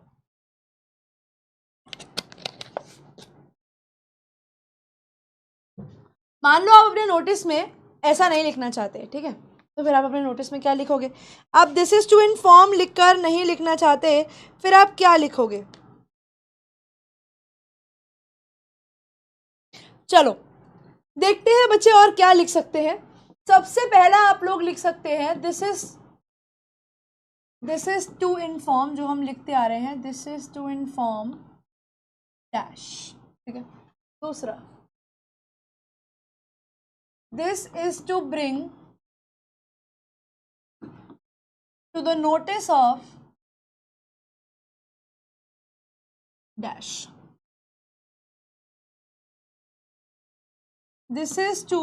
मान लो आप अपने नोटिस में ऐसा नहीं लिखना चाहते, ठीक है, तो फिर आप अपने नोटिस में क्या लिखोगे? आप दिस इज टू इन्फॉर्म लिखकर नहीं लिखना चाहते, फिर आप क्या लिखोगे? चलो देखते हैं बच्चे और क्या लिख सकते हैं। सबसे पहला आप लोग लिख सकते हैं दिस इज टू इन्फॉर्म, जो हम लिखते आ रहे हैं, this is to inform dash, ठीक है। दूसरा, this is to bring to the notice of dash, this is to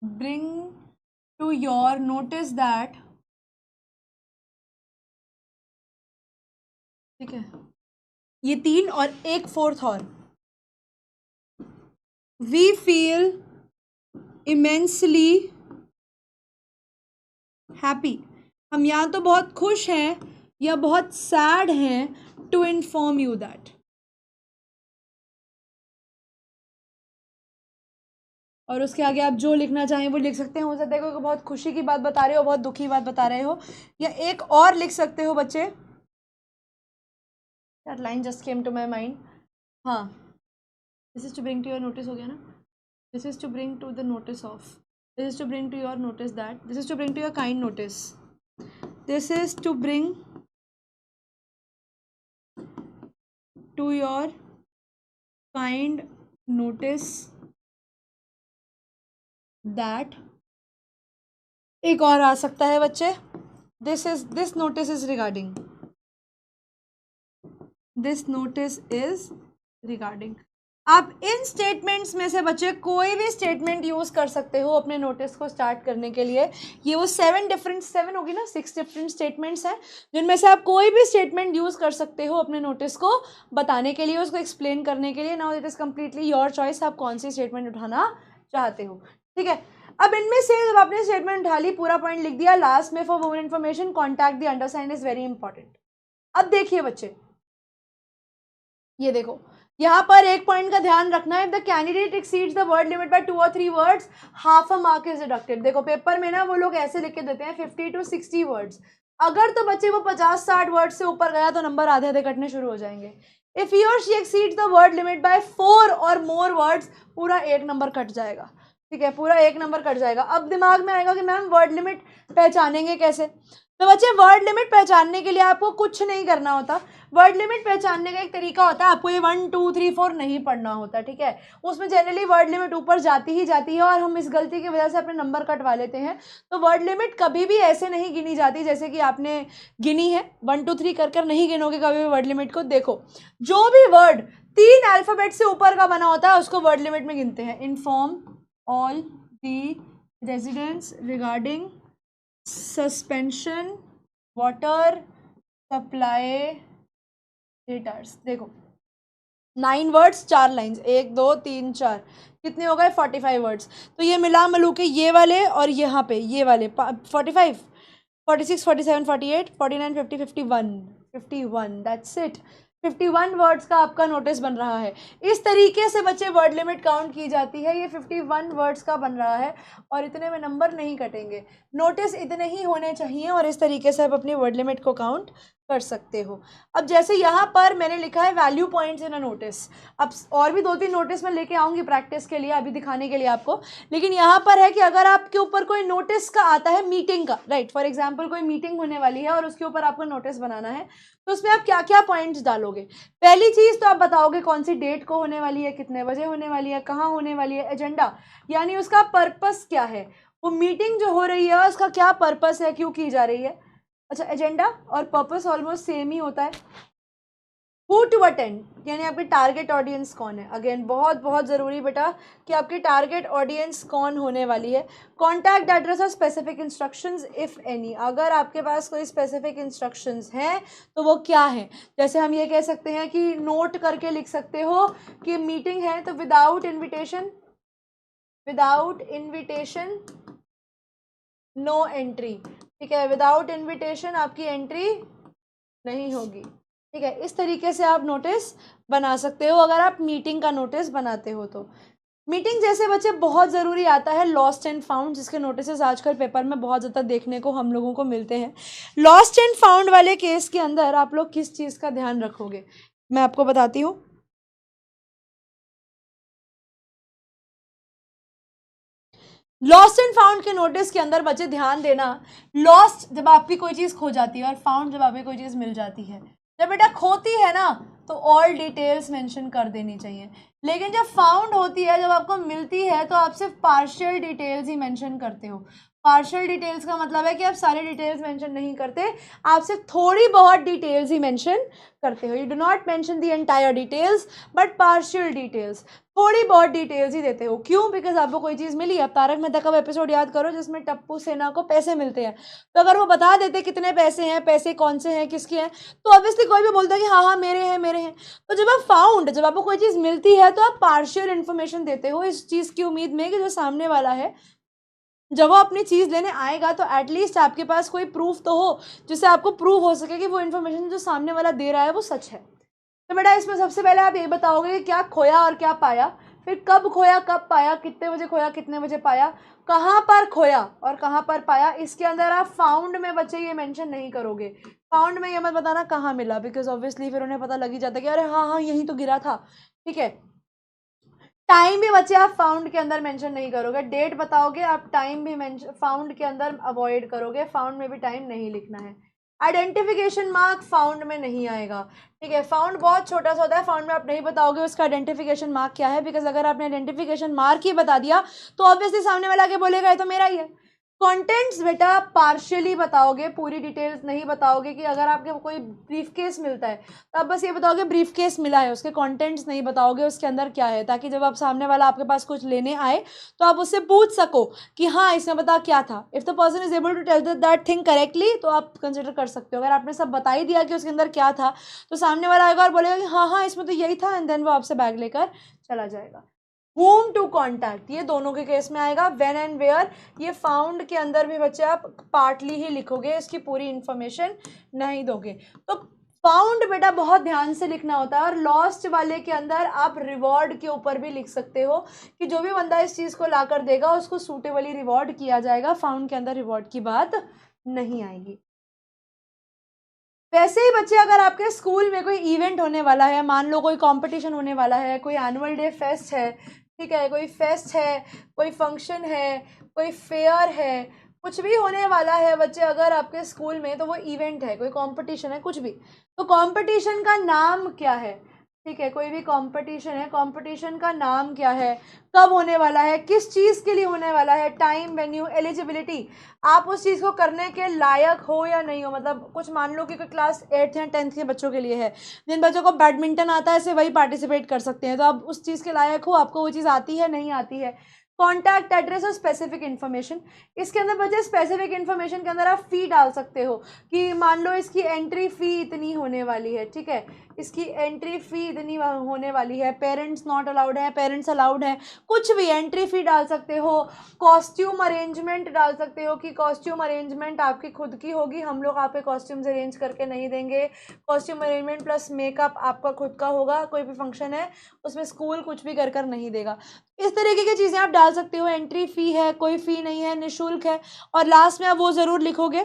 bring to your notice that, ठीक है, ये 3 और एक फोर्थ और, we feel immensely happy, हम या तो बहुत खुश हैं या बहुत सैड हैं, to inform you that, और उसके आगे आप जो लिखना चाहें वो लिख सकते हैं। हो सकता है कोई बहुत खुशी की बात बता रहे हो, बहुत दुखी बात बता रहे हो, या एक और लिख सकते हो बच्चे, that line just came to my mind, हाँ, this is to bring to your notice हो गया ना, this is to bring to the notice of, this is to bring to your notice that, this is to bring to your kind notice, this is to bring to your kind notice that. एक और आ सकता है बच्चे, this notice is regarding, this notice is regarding. आप इन स्टेटमेंट्स में से बच्चे कोई भी स्टेटमेंट यूज कर सकते हो अपने नोटिस को स्टार्ट करने के लिए। ये वो 7 होगी ना, 6 डिफरेंट स्टेटमेंट्स हैं, जिनमें से आप कोई भी स्टेटमेंट यूज कर सकते हो अपने नोटिस को बताने के लिए, उसको एक्सप्लेन करने के लिए। Now it is completely your choice, आप कौन सी स्टेटमेंट उठाना चाहते हो, ठीक है। अब इनमें से जब आपने स्टेटमेंट उठा ली, पूरा पॉइंट लिख दिया, लास्ट में for more information contact the undersigned is very important. अब देखिए बच्चे, ये देखो यहाँ पर एक पॉइंट का ध्यान रखना है, the candidate exceeds the word limit by 2 or 3 words, half a mark is deducted. देखो पेपर में ना वो लोग ऐसे लिख के देते हैं 50 to 60 वर्ड्स, अगर तो बच्चे वो 50-60 वर्ड से ऊपर गया तो नंबर आधे आधे कटने शुरू हो जाएंगे। If he or she exceeds the word limit by 4 or more words, पूरा 1 नंबर कट जाएगा, ठीक है, पूरा 1 नंबर कट जाएगा। अब दिमाग में आएगा कि मैम वर्ड लिमिट पहचानेंगे कैसे? तो बच्चे वर्ड लिमिट पहचानने के लिए आपको कुछ नहीं करना होता। वर्ड लिमिट पहचानने का एक तरीका होता है, आपको ये 1 2 3 4 नहीं पढ़ना होता, ठीक है। उसमें जनरली वर्ड लिमिट ऊपर जाती ही जाती है, और हम इस गलती की वजह से अपने नंबर कटवा लेते हैं। तो वर्ड लिमिट कभी भी ऐसे नहीं गिनी जाती जैसे कि आपने गिनी है, 1 2 3 कर नहीं गिनोगे कभी भी वर्ड लिमिट को। देखो जो भी वर्ड 3 अल्फाबेट से ऊपर का बना होता है उसको वर्ड लिमिट में गिनते हैं। Inform all the residents regarding suspension water supply रिटार्स। देखो 9 वर्ड्स 4 लाइन्स, 1 2 3 4, कितने हो गए? 45 वर्ड्स। तो ये मिला मिलू के ये वाले और यहाँ पे ये वाले 45 46 47 48 49 50 51 दैट्स इट। 51 वर्ड्स का आपका नोटिस बन रहा है। इस तरीके से बच्चे वर्ड लिमिट काउंट की जाती है। ये 51 वर्ड्स का बन रहा है और इतने में नंबर नहीं कटेंगे, नोटिस इतने ही होने चाहिए, और इस तरीके से आप अपनी वर्ड लिमिट को काउंट कर सकते हो। अब जैसे यहाँ पर मैंने लिखा है value points in a notice, अब और भी 2-3 नोटिस मैं लेके आऊँगी प्रैक्टिस के लिए, अभी दिखाने के लिए आपको। लेकिन यहाँ पर है कि अगर आपके ऊपर कोई नोटिस का आता है मीटिंग का, राइट, फॉर एग्जाम्पल कोई मीटिंग होने वाली है और उसके ऊपर आपको नोटिस बनाना है, तो उसमें आप क्या क्या पॉइंट्स डालोगे? पहली चीज़ तो आप बताओगे कौन सी डेट को होने वाली है, कितने बजे होने वाली है, कहाँ होने वाली है, एजेंडा यानी उसका पर्पस क्या है, वो मीटिंग जो हो रही है उसका क्या पर्पस है, क्यों की जा रही है। अच्छा, एजेंडा और पर्पस ऑलमोस्ट सेम ही होता है। हु टू अटेंड, यानी आपकी टारगेट ऑडियंस कौन है। अगेन बहुत बहुत ज़रूरी बेटा कि आपकी टारगेट ऑडियंस कौन होने वाली है। कॉन्टैक्ट एड्रेस और स्पेसिफिक इंस्ट्रक्शंस इफ़ एनी, अगर आपके पास कोई स्पेसिफिक इंस्ट्रक्शंस हैं तो वो क्या है। जैसे हम ये कह सकते हैं कि नोट करके लिख सकते हो कि मीटिंग है तो विदाउट इन्विटेशन नो एंट्री, ठीक है, विदाउट इन्विटेशन आपकी एंट्री नहीं होगी, ठीक है। इस तरीके से आप नोटिस बना सकते हो अगर आप मीटिंग का नोटिस बनाते हो तो। मीटिंग जैसे बच्चे बहुत ज़रूरी आता है लॉस्ट एंड फाउंड, जिसके नोटिस आजकल पेपर में बहुत ज़्यादा देखने को हम लोगों को मिलते हैं। लॉस्ट एंड फाउंड वाले केस के अंदर आप लोग किस चीज़ का ध्यान रखोगे, मैं आपको बताती हूँ। लॉस्ट एंड फाउंड के नोटिस के अंदर बच्चे ध्यान देना, लॉस्ट जब आपकी कोई चीज़ खो जाती है और फाउंड जब आपकी कोई चीज़ मिल जाती है। जब बेटा खोती है ना तो ऑल डिटेल्स मेंशन कर देनी चाहिए, लेकिन जब फाउंड होती है, जब आपको मिलती है, तो आप सिर्फ पार्शियल डिटेल्स ही मेंशन करते हो। पार्शियल डिटेल्स का मतलब है कि आप सारे डिटेल्स मेंशन नहीं करते, आप सिर्फ थोड़ी बहुत डिटेल्स ही मेंशन करते हो। You do not mention the entire details but partial details, थोड़ी बहुत डिटेल्स ही देते हो। क्यों? बिकॉज आपको कोई चीज़ मिली। अब तारक मेहता का एपिसोड याद करो जिसमें टप्पू सेना को पैसे मिलते हैं, तो अगर वो बता देते कितने पैसे हैं, पैसे कौन से हैं, किसके हैं, तो ऑब्वियसली कोई भी बोलता है कि हाँ हाँ मेरे हैं मेरे हैं। तो जब आप फाउंड, जब आपको कोई चीज़ मिलती है तो आप पार्शियल इन्फॉर्मेशन देते हो इस चीज़ की उम्मीद में कि जो सामने वाला है जब वो अपनी चीज़ लेने आएगा तो एटलीस्ट आपके पास कोई प्रूफ तो हो जिससे आपको प्रूव हो सके कि वो इन्फॉर्मेशन जो सामने वाला दे रहा है वो सच है। तो बेटा इसमें सबसे पहले आप ये बताओगे कि क्या खोया और क्या पाया, फिर कब खोया कब पाया, कितने बजे खोया कितने बजे पाया, कहाँ पर खोया और कहाँ पर पाया। इसके अंदर आप फाउंड में बच्चे ये मेंशन नहीं करोगे। फाउंड में ये मत बताना कहाँ मिला, बिकॉज ऑब्वियसली फिर उन्हें पता लग ही जाता है कि अरे हाँ हाँ यहीं तो गिरा था, ठीक है। टाइम भी बच्चे आप फाउंड के अंदर मेंशन नहीं करोगे, डेट बताओगे आप, टाइम भी मेंशन फाउंड के अंदर अवॉइड करोगे, फाउंड में भी टाइम नहीं लिखना है। आइडेंटिफिकेशन मार्क फाउंड में नहीं आएगा, ठीक है। फाउंड बहुत छोटा सा होता है, फाउंड में आप नहीं बताओगे उसका आइडेंटिफिकेशन मार्क क्या है, बिकॉज अगर आपने आइडेंटिफिकेशन मार्क ही बता दिया तो ऑब्वियसली सामने वाला के बोलेगा ये तो मेरा ही है। कंटेंट्स बेटा पार्शियली बताओगे, पूरी डिटेल्स नहीं बताओगे। कि अगर आपको कोई ब्रीफ केस मिलता है तो आप बस ये बताओगे ब्रीफ केस मिला है, उसके कंटेंट्स नहीं बताओगे उसके अंदर क्या है, ताकि जब आप सामने वाला आपके पास कुछ लेने आए तो आप उससे पूछ सको कि हाँ इसमें बता क्या था। If the person is able to tell that thing correctly तो आप कंसिडर कर सकते हो। अगर आपने सब बता ही दिया कि उसके अंदर क्या था तो सामने वाला आएगा और बोलेगा कि हाँ हाँ इसमें तो यही था, एंड देन वो आपसे बैग लेकर चला जाएगा। whom टू कॉन्टैक्ट ये दोनों के केस में आएगा। व्हेन एंड वेयर ये फाउंड के अंदर भी बच्चे आप पार्टली ही लिखोगे, इसकी पूरी इंफॉर्मेशन नहीं दोगे। तो फाउंड बेटा बहुत ध्यान से लिखना होता है। और लॉस्ट वाले के अंदर आप रिवॉर्ड के ऊपर भी लिख सकते हो कि जो भी बंदा इस चीज़ को ला कर देगा उसको सूटेबली रिवॉर्ड किया जाएगा। फाउंड के अंदर रिवॉर्ड की बात नहीं आएगी। वैसे ही बच्चे अगर आपके स्कूल में कोई इवेंट होने वाला है, मान लो कोई कंपटीशन होने वाला है, कोई एनुअल डे फेस्ट है, ठीक है, कोई फेस्ट है, कोई फंक्शन है, कोई फेयर है, कुछ भी होने वाला है बच्चे अगर आपके स्कूल में, तो वो इवेंट है, कोई कंपटीशन है, कुछ भी, तो कंपटीशन का नाम क्या है, ठीक है, कोई भी कंपटीशन है, कंपटीशन का नाम क्या है, कब होने वाला है, किस चीज़ के लिए होने वाला है, टाइम, वेन्यू, एलिजिबिलिटी, आप उस चीज़ को करने के लायक हो या नहीं हो। मतलब कुछ मान लो कि कोई क्लास 8th या 10th के बच्चों के लिए है, जिन बच्चों को बैडमिंटन आता है सिर्फ वही पार्टिसिपेट कर सकते हैं, तो आप उस चीज़ के लायक हो, आपको वो चीज़ आती है नहीं आती है। कॉन्टैक्ट एड्रेस और स्पेसिफिक इन्फॉर्मेशन, इसके अंदर बच्चे स्पेसिफिक इन्फॉर्मेशन के अंदर आप फ़ी डाल सकते हो कि मान लो इसकी एंट्री फ़ी इतनी होने वाली है, ठीक है, इसकी एंट्री फ़ी इतनी होने वाली है, पेरेंट्स नॉट अलाउड है, पेरेंट्स अलाउड है, कुछ भी एंट्री फ़ी डाल सकते हो। कॉस्ट्यूम अरेंजमेंट डाल सकते हो कि कॉस्ट्यूम अरेंजमेंट आपकी खुद की होगी, हम लोग आपके कॉस्ट्यूम्स अरेंज करके नहीं देंगे। कॉस्ट्यूम अरेंजमेंट प्लस मेकअप आपका खुद का होगा, कोई भी फंक्शन है उसमें स्कूल कुछ भी कर कर नहीं देगा। इस तरीके की चीज़ें आप डाल सकते हो। एंट्री फ़ी है, कोई फ़ी नहीं है, निःशुल्क है। और लास्ट में आप वो ज़रूर लिखोगे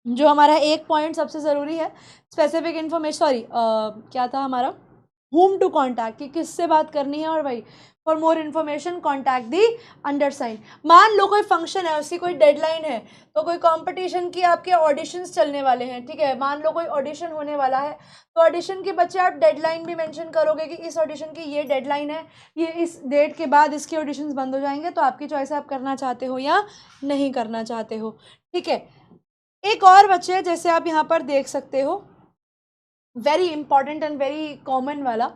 जो हमारा एक पॉइंट सबसे ज़रूरी है, स्पेसिफिक इन्फॉर्मेशन, सॉरी क्या था हमारा, whom टू कॉन्टैक्ट, कि किससे बात करनी है, और भाई for more information contact the undersigned. मान लो कोई फंक्शन है, उसकी कोई डेडलाइन है, तो कोई कंपटीशन की आपके ऑडिशंस चलने वाले हैं, ठीक है, मान लो कोई ऑडिशन होने वाला है, तो ऑडिशन के बच्चे आप डेडलाइन भी मेंशन करोगे कि इस ऑडिशन की ये डेडलाइन है, ये इस डेट के बाद इसके ऑडिशंस बंद हो जाएंगे, तो आपकी चॉइस आप करना चाहते हो या नहीं करना चाहते हो, ठीक है। एक और बच्चे हैं, जैसे आप यहाँ पर देख सकते हो, very important and very common वाला,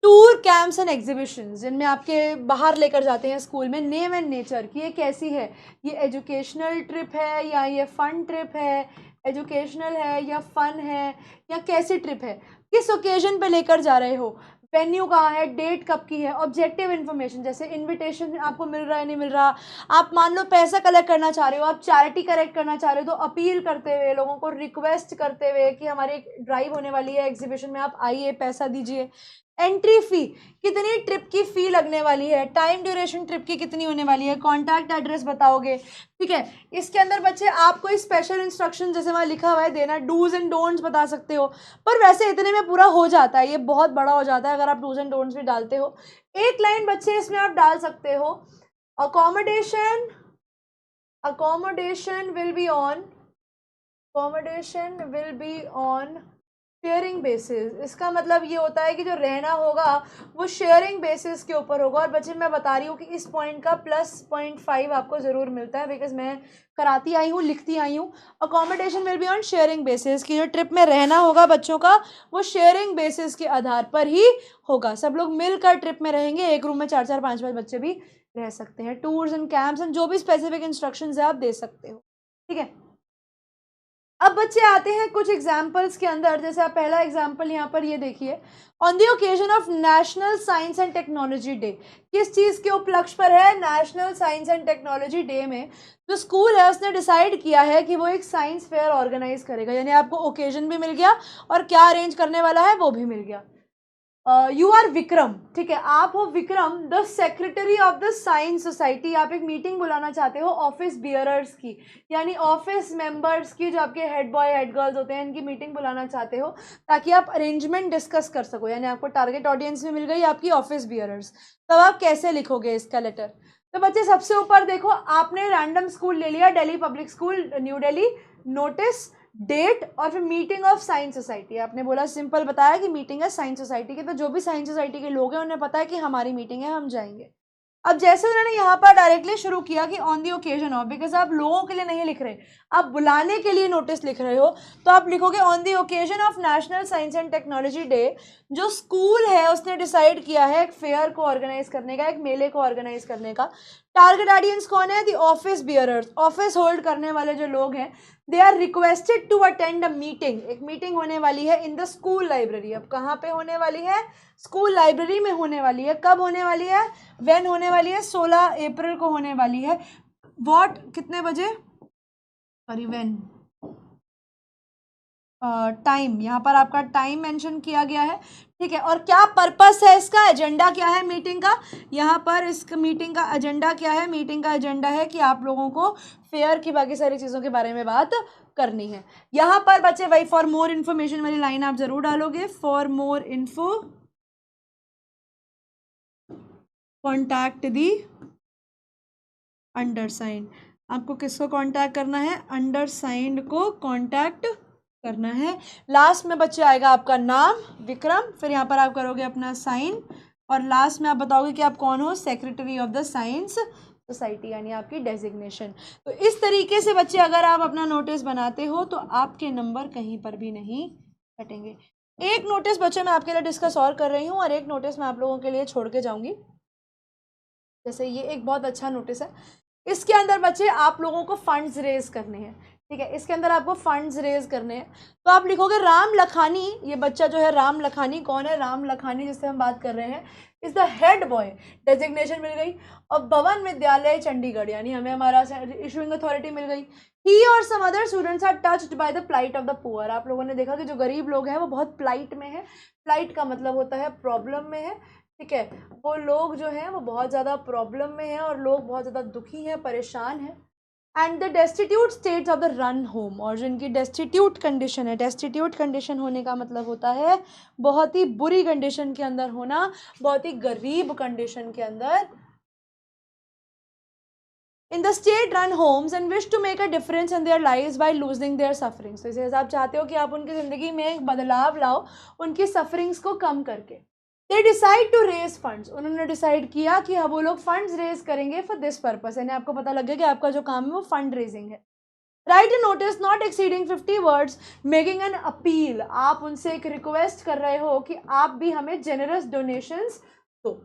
टूर कैंप्स एंड एग्जीबिशंस, जिनमें आपके बाहर लेकर जाते हैं स्कूल में। नेम एंड नेचर की ये कैसी है, ये एजुकेशनल ट्रिप है या ये फन ट्रिप है, एजुकेशनल है या फन है या कैसी ट्रिप है, किस ओकेजन पे लेकर जा रहे हो, वेन्यू कहाँ है, डेट कब की है, ऑब्जेक्टिव इन्फॉर्मेशन जैसे इनविटेशन आपको मिल रहा है नहीं मिल रहा, आप मान लो पैसा कलेक्ट करना चाह रहे हो, आप चैरिटी कलेक्ट करना चाह रहे हो, तो अपील करते हुए, लोगों को रिक्वेस्ट करते हुए कि हमारी एक ड्राइव होने वाली है एग्जीबिशन में, आप आइए, पैसा दीजिए। एंट्री फी, कितनी ट्रिप की फी लगने वाली है, टाइम ड्यूरेशन ट्रिप की कितनी होने वाली है, कॉन्टैक्ट एड्रेस बताओगे, ठीक है। इसके अंदर बच्चे आपको स्पेशल इंस्ट्रक्शन जैसे वहाँ लिखा हुआ है देना, डूज एंड डोंट्स बता सकते हो, पर वैसे इतने में पूरा हो जाता है, ये बहुत बड़ा हो जाता है अगर आप डूज एंड डोंट्स भी डालते हो। एक लाइन बच्चे इसमें आप डाल सकते हो, accommodation will be on sharing basis. इसका मतलब ये होता है कि जो रहना होगा वो शेयरिंग बेसिस के ऊपर होगा। और बच्चे मैं बता रही हूँ कि इस पॉइंट का +0.5 आपको ज़रूर मिलता है, बिकॉज मैं कराती आई हूँ, लिखती आई हूँ। Accommodation will be on sharing basis, की जो ट्रिप में रहना होगा बच्चों का वो शेयरिंग बेसिस के आधार पर ही होगा। सब लोग मिलकर ट्रिप में रहेंगे, एक रूम में 4-4 5-5 बच्चे भी रह सकते हैं। टूर्स एंड कैंप्स एंड जो भी स्पेसिफिक इंस्ट्रक्शंस है आप दे सकते हो, ठीक है। अब बच्चे आते हैं कुछ एग्जाम्पल्स के अंदर, जैसे आप पहला एग्जाम्पल यहाँ पर ये देखिए, on the occasion of national science and technology day. किस चीज़ के उपलक्ष्य पर है, national science and technology day में जो स्कूल है उसने डिसाइड किया है कि वो एक साइंस फेयर ऑर्गेनाइज करेगा, यानी आपको ओकेजन भी मिल गया और क्या अरेंज करने वाला है वो भी मिल गया। यू आर विक्रम, ठीक है, आप हो Vikram, the secretary of the science society. आप एक मीटिंग बुलाना चाहते हो ऑफिस बियरर्स की, यानी ऑफिस मेंबर्स की, जो आपके हेड बॉय हेड गर्ल्स होते हैं, इनकी मीटिंग बुलाना चाहते हो ताकि आप अरेंजमेंट डिस्कस कर सको, यानी आपको टारगेट ऑडियंस भी मिल गई आपकी ऑफिस बियरर्स। तब आप कैसे लिखोगे इसका लेटर। तो बच्चे सबसे ऊपर देखो, आपने रैंडम स्कूल ले लिया, Delhi public school new Delhi, notice, date और फिर मीटिंग ऑफ साइंस सोसाइटी। आपने बोला, सिंपल बताया कि मीटिंग है साइंस सोसाइटी की, तो जो भी साइंस सोसाइटी के लोग हैं उन्हें पता है कि हमारी मीटिंग है, हम जाएंगे। अब जैसे उन्होंने यहाँ पर डायरेक्टली शुरू किया कि on the occasion of, because आप लोगों के लिए नहीं लिख रहे, आप बुलाने के लिए नोटिस लिख रहे हो, तो आप लिखोगे on the occasion of national science and technology day, जो स्कूल है उसने डिसाइड किया है एक फेयर को ऑर्गेनाइज करने का, एक मेले को ऑर्गेनाइज करने का। टारगेट ऑडियंस कौन है, the office bearers, office hold करने वाले जो लोग हैं, they are requested to attend a meeting. एक मीटिंग होने वाली है इन द स्कूल लाइब्रेरी। अब कहाँ पे होने वाली है, स्कूल लाइब्रेरी में होने वाली है। कब होने वाली है, व्हेन होने वाली है, 16 अप्रैल को होने वाली है। व्हाट, कितने बजे, सॉरी व्हेन, टाइम, यहाँ पर आपका टाइम मेंशन किया गया है, ठीक है। और क्या पर्पस है इसका, एजेंडा क्या है मीटिंग का, यहाँ पर इस मीटिंग का एजेंडा क्या है, मीटिंग का एजेंडा है कि आप लोगों को फेयर की बाकी सारी चीज़ों के बारे में बात करनी है। यहाँ पर बच्चे वही फॉर मोर इन्फॉर्मेशन वाली लाइन आप जरूर डालोगे, for more info contact the अंडरसाइंड। आपको किसको कांटेक्ट करना है, अंडरसाइंड को कांटेक्ट करना है। लास्ट में बच्चे आएगा आपका नाम विक्रम, फिर यहाँ पर आप करोगे अपना साइन और लास्ट में आप बताओगे कि आप कौन हो, secretary of the science society, यानी आपकी डेजिग्नेशन। तो इस तरीके से बच्चे अगर आप अपना नोटिस बनाते हो तो आपके नंबर कहीं पर भी नहीं कटेंगे। एक नोटिस बच्चे मैं आपके लिए डिस्कस और कर रही हूँ और एक नोटिस मैं आप लोगों के लिए छोड़ के जाऊंगी। जैसे ये एक बहुत अच्छा नोटिस है, इसके अंदर बच्चे आप लोगों को फंड्स रेज करने हैं, ठीक है। इसके अंदर आपको फंड्स रेज करने हैं, तो आप लिखोगे राम लखानी। ये बच्चा जो है राम लखानी, कौन है, राम लखानी जिससे हम बात कर रहे हैं, is the head boy, designation मिल गई। और भवन विद्यालय चंडीगढ़, यानी हमें हमारा इशूइंग अथॉरिटी मिल गई। He or some other students are touched by the plight of the poor. आप लोगों ने देखा कि जो गरीब लोग हैं वो बहुत प्लाइट में है, प्लाइट का मतलब होता है प्रॉब्लम में है, ठीक है। वो लोग जो हैं वो बहुत ज़्यादा प्रॉब्लम में हैं और लोग बहुत ज़्यादा दुखी हैं, परेशान हैं। And the destitute states of the run home, और जो इनकी डेस्टिट्यूट कंडीशन है, डेस्टिट्यूट कंडीशन होने का मतलब होता है बहुत ही बुरी कंडीशन के अंदर होना, बहुत ही गरीब कंडीशन के अंदर। In the state run homes and wish to make a difference in their lives by losing their sufferings. तो इसे आप चाहते हो कि आप उनकी ज़िंदगी में एक बदलाव लाओ उनकी सफरिंग्स को कम करके। They decide to raise funds, उन्होंने डिसाइड किया कि हाँ वो लोग फंड्स रेज करेंगे फॉर दिस पर्पस, यानी आपको पता लग गया कि आपका जो काम है वो फंड रेजिंग है। Right A notice not exceeding 50 words making an appeal, आप उनसे एक रिक्वेस्ट कर रहे हो कि आप भी हमें जेनरस डोनेशंस दो।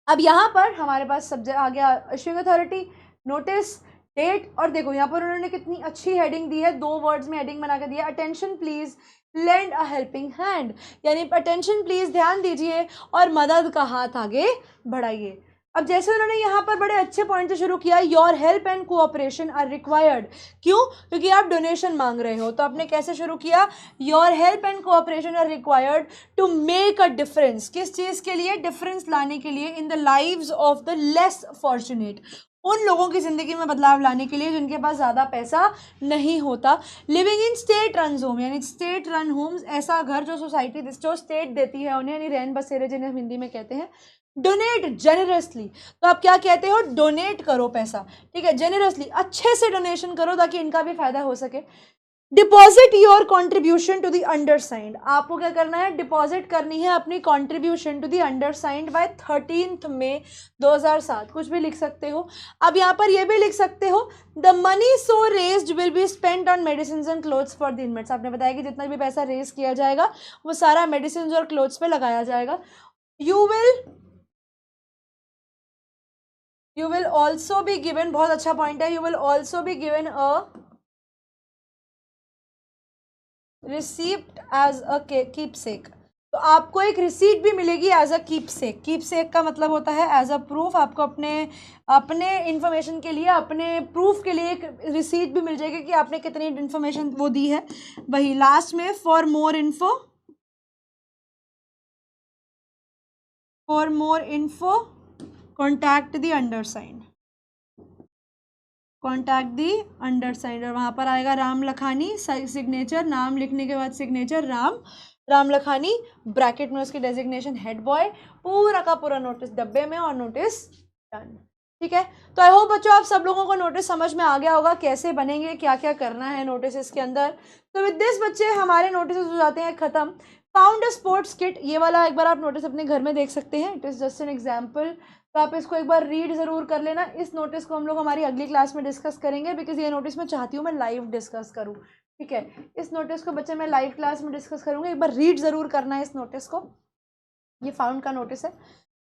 अब यहाँ पर हमारे पास सब्जेक्ट आ गया इशूइंग अथॉरिटी, नोटिस, डेट, और देखो यहाँ पर उन्होंने कितनी अच्छी हेडिंग दी है, 2 वर्ड्स में हेडिंग बना के दिया, attention please lend a helping hand, यानी अटेंशन प्लीज ध्यान दीजिए और मदद का हाथ आगे बढ़ाइए। अब जैसे उन्होंने यहाँ पर बड़े अच्छे पॉइंट से शुरू किया, your help and cooperation are required, क्यों? क्योंकि आप डोनेशन मांग रहे हो, तो आपने कैसे शुरू किया, your help and cooperation are required to make a difference, किस चीज़ के लिए, डिफरेंस लाने के लिए, in the lives of the less fortunate, उन लोगों की ज़िंदगी में बदलाव लाने के लिए जिनके पास ज़्यादा पैसा नहीं होता, living in state run home, यानी स्टेट रन होम्स, ऐसा घर जो सोसाइटी जो स्टेट देती है उन्हें, यानी रैन बसेरे जिन्हें हम हिंदी में कहते हैं, डोनेट जेनरसली, तो आप क्या कहते हो, डोनेट करो पैसा, ठीक है, जेनरसली, अच्छे से डोनेशन करो ताकि इनका भी फायदा हो सके। Deposit your contribution to the undersigned, आपको क्या करना है, डिपॉजिट करनी है अपनी contribution to the undersigned by 13 May 2007, कुछ भी लिख सकते हो। अब यहाँ पर ये भी लिख सकते हो, the money so raised will be spent on medicine and clothes for the inmates, आपने बताया कि जितना भी पैसा रेज किया जाएगा वो सारा मेडिसिन और क्लोथ्स पे लगाया जाएगा। You will also be given, बहुत अच्छा पॉइंट है, you will also be given a receipt as a keepsake, तो आपको एक रिसीट भी मिलेगी एज अ कीपसेक। कीपसेक का मतलब होता है एज अ प्रूफ, आपको अपने इन्फॉर्मेशन के लिए, अपने प्रूफ के लिए एक रिसीट भी मिल जाएगी कि आपने कितनी इन्फॉर्मेशन वो दी है। वही लास्ट में, for more info contact the undersigned, contact the undersigned, और वहाँ पर आएगा राम लखानी, सिग्नेचर, नाम लिखने के बाद सिग्नेचर राम लखानी, ब्रैकेट में उसकी डेजिग्नेशन हेड बॉय, पूरा का पूरा नोटिस डब्बे में और नोटिस डन। ठीक है, तो आई होप बच्चों आप सब लोगों को नोटिस समझ में आ गया होगा कैसे बनेंगे, क्या क्या करना है नोटिस इसके अंदर। तो विद दिस बच्चे हमारे नोटिस हो जाते हैं खत्म। फाउंड अ स्पोर्ट्स किट, ये वाला एक बार आप नोटिस अपने घर में देख सकते हैं, it is just an example, तो आप इसको एक बार रीड ज़रूर कर लेना। इस नोटिस को हम लोग हमारी अगली क्लास में डिस्कस करेंगे, बिकॉज ये नोटिस मैं चाहती हूँ मैं लाइव डिस्कस करूँ। ठीक है, इस नोटिस को बच्चे मैं लाइव क्लास में डिस्कस करूँगी, एक बार रीड ज़रूर करना है इस नोटिस को, ये फाउंड का नोटिस है।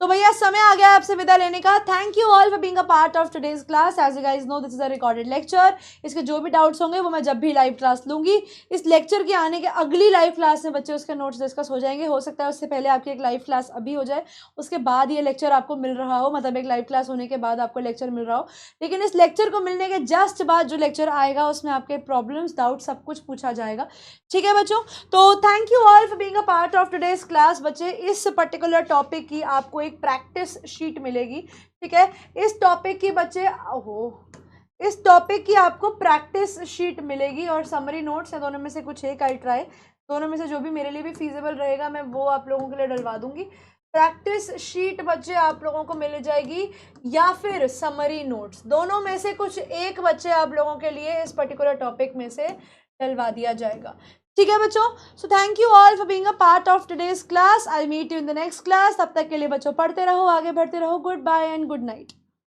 तो भैया समय आ गया आपसे विदा लेने का। Thank you all for being a part of today's class. As you guys know this is a recorded lecture. इसके जो भी डाउट्स होंगे वो मैं जब भी लाइव क्लास लूंगी, इस लेक्चर के आने के अगली लाइव क्लास में बच्चे उसके नोट्स डिस्कस हो जाएंगे। हो सकता है उससे पहले आपकी एक लाइव क्लास अभी हो जाए, उसके बाद ये लेक्चर आपको मिल रहा हो, मतलब एक लाइव क्लास होने के बाद आपको लेक्चर मिल रहा हो, लेकिन इस लेक्चर को मिलने के जस्ट बाद जो लेक्चर आएगा उसमें आपके प्रॉब्लम्स, डाउट सब कुछ पूछा जाएगा। ठीक है बच्चों, तो thank you all for being a part of today's class. बच्चे इस पर्टिकुलर टॉपिक की आपको एक प्रैक्टिस शीट मिलेगी। ठीक है, इस टॉपिक की बच्चे इस टॉपिक की आपको प्रैक्टिस शीट मिलेगी और समरी नोट्स है, दोनों में से कुछ एक आई ट्राई, दोनों में से जो भी मेरे लिए भी फीजिबल रहेगा मैं वो आप लोगों के लिए डलवा दूंगी। प्रैक्टिस शीट बच्चे आप लोगों को मिल जाएगी या फिर समरी नोट्स, दोनों में से कुछ एक बच्चे आप लोगों के लिए इस पर्टिकुलर टॉपिक में से डलवा दिया जाएगा। ठीक है बच्चों, so thank you all for being a part of today's class. I meet you in the next class. तब तक के लिए बच्चों पढ़ते रहो, आगे बढ़ते रहो। Goodbye and good night.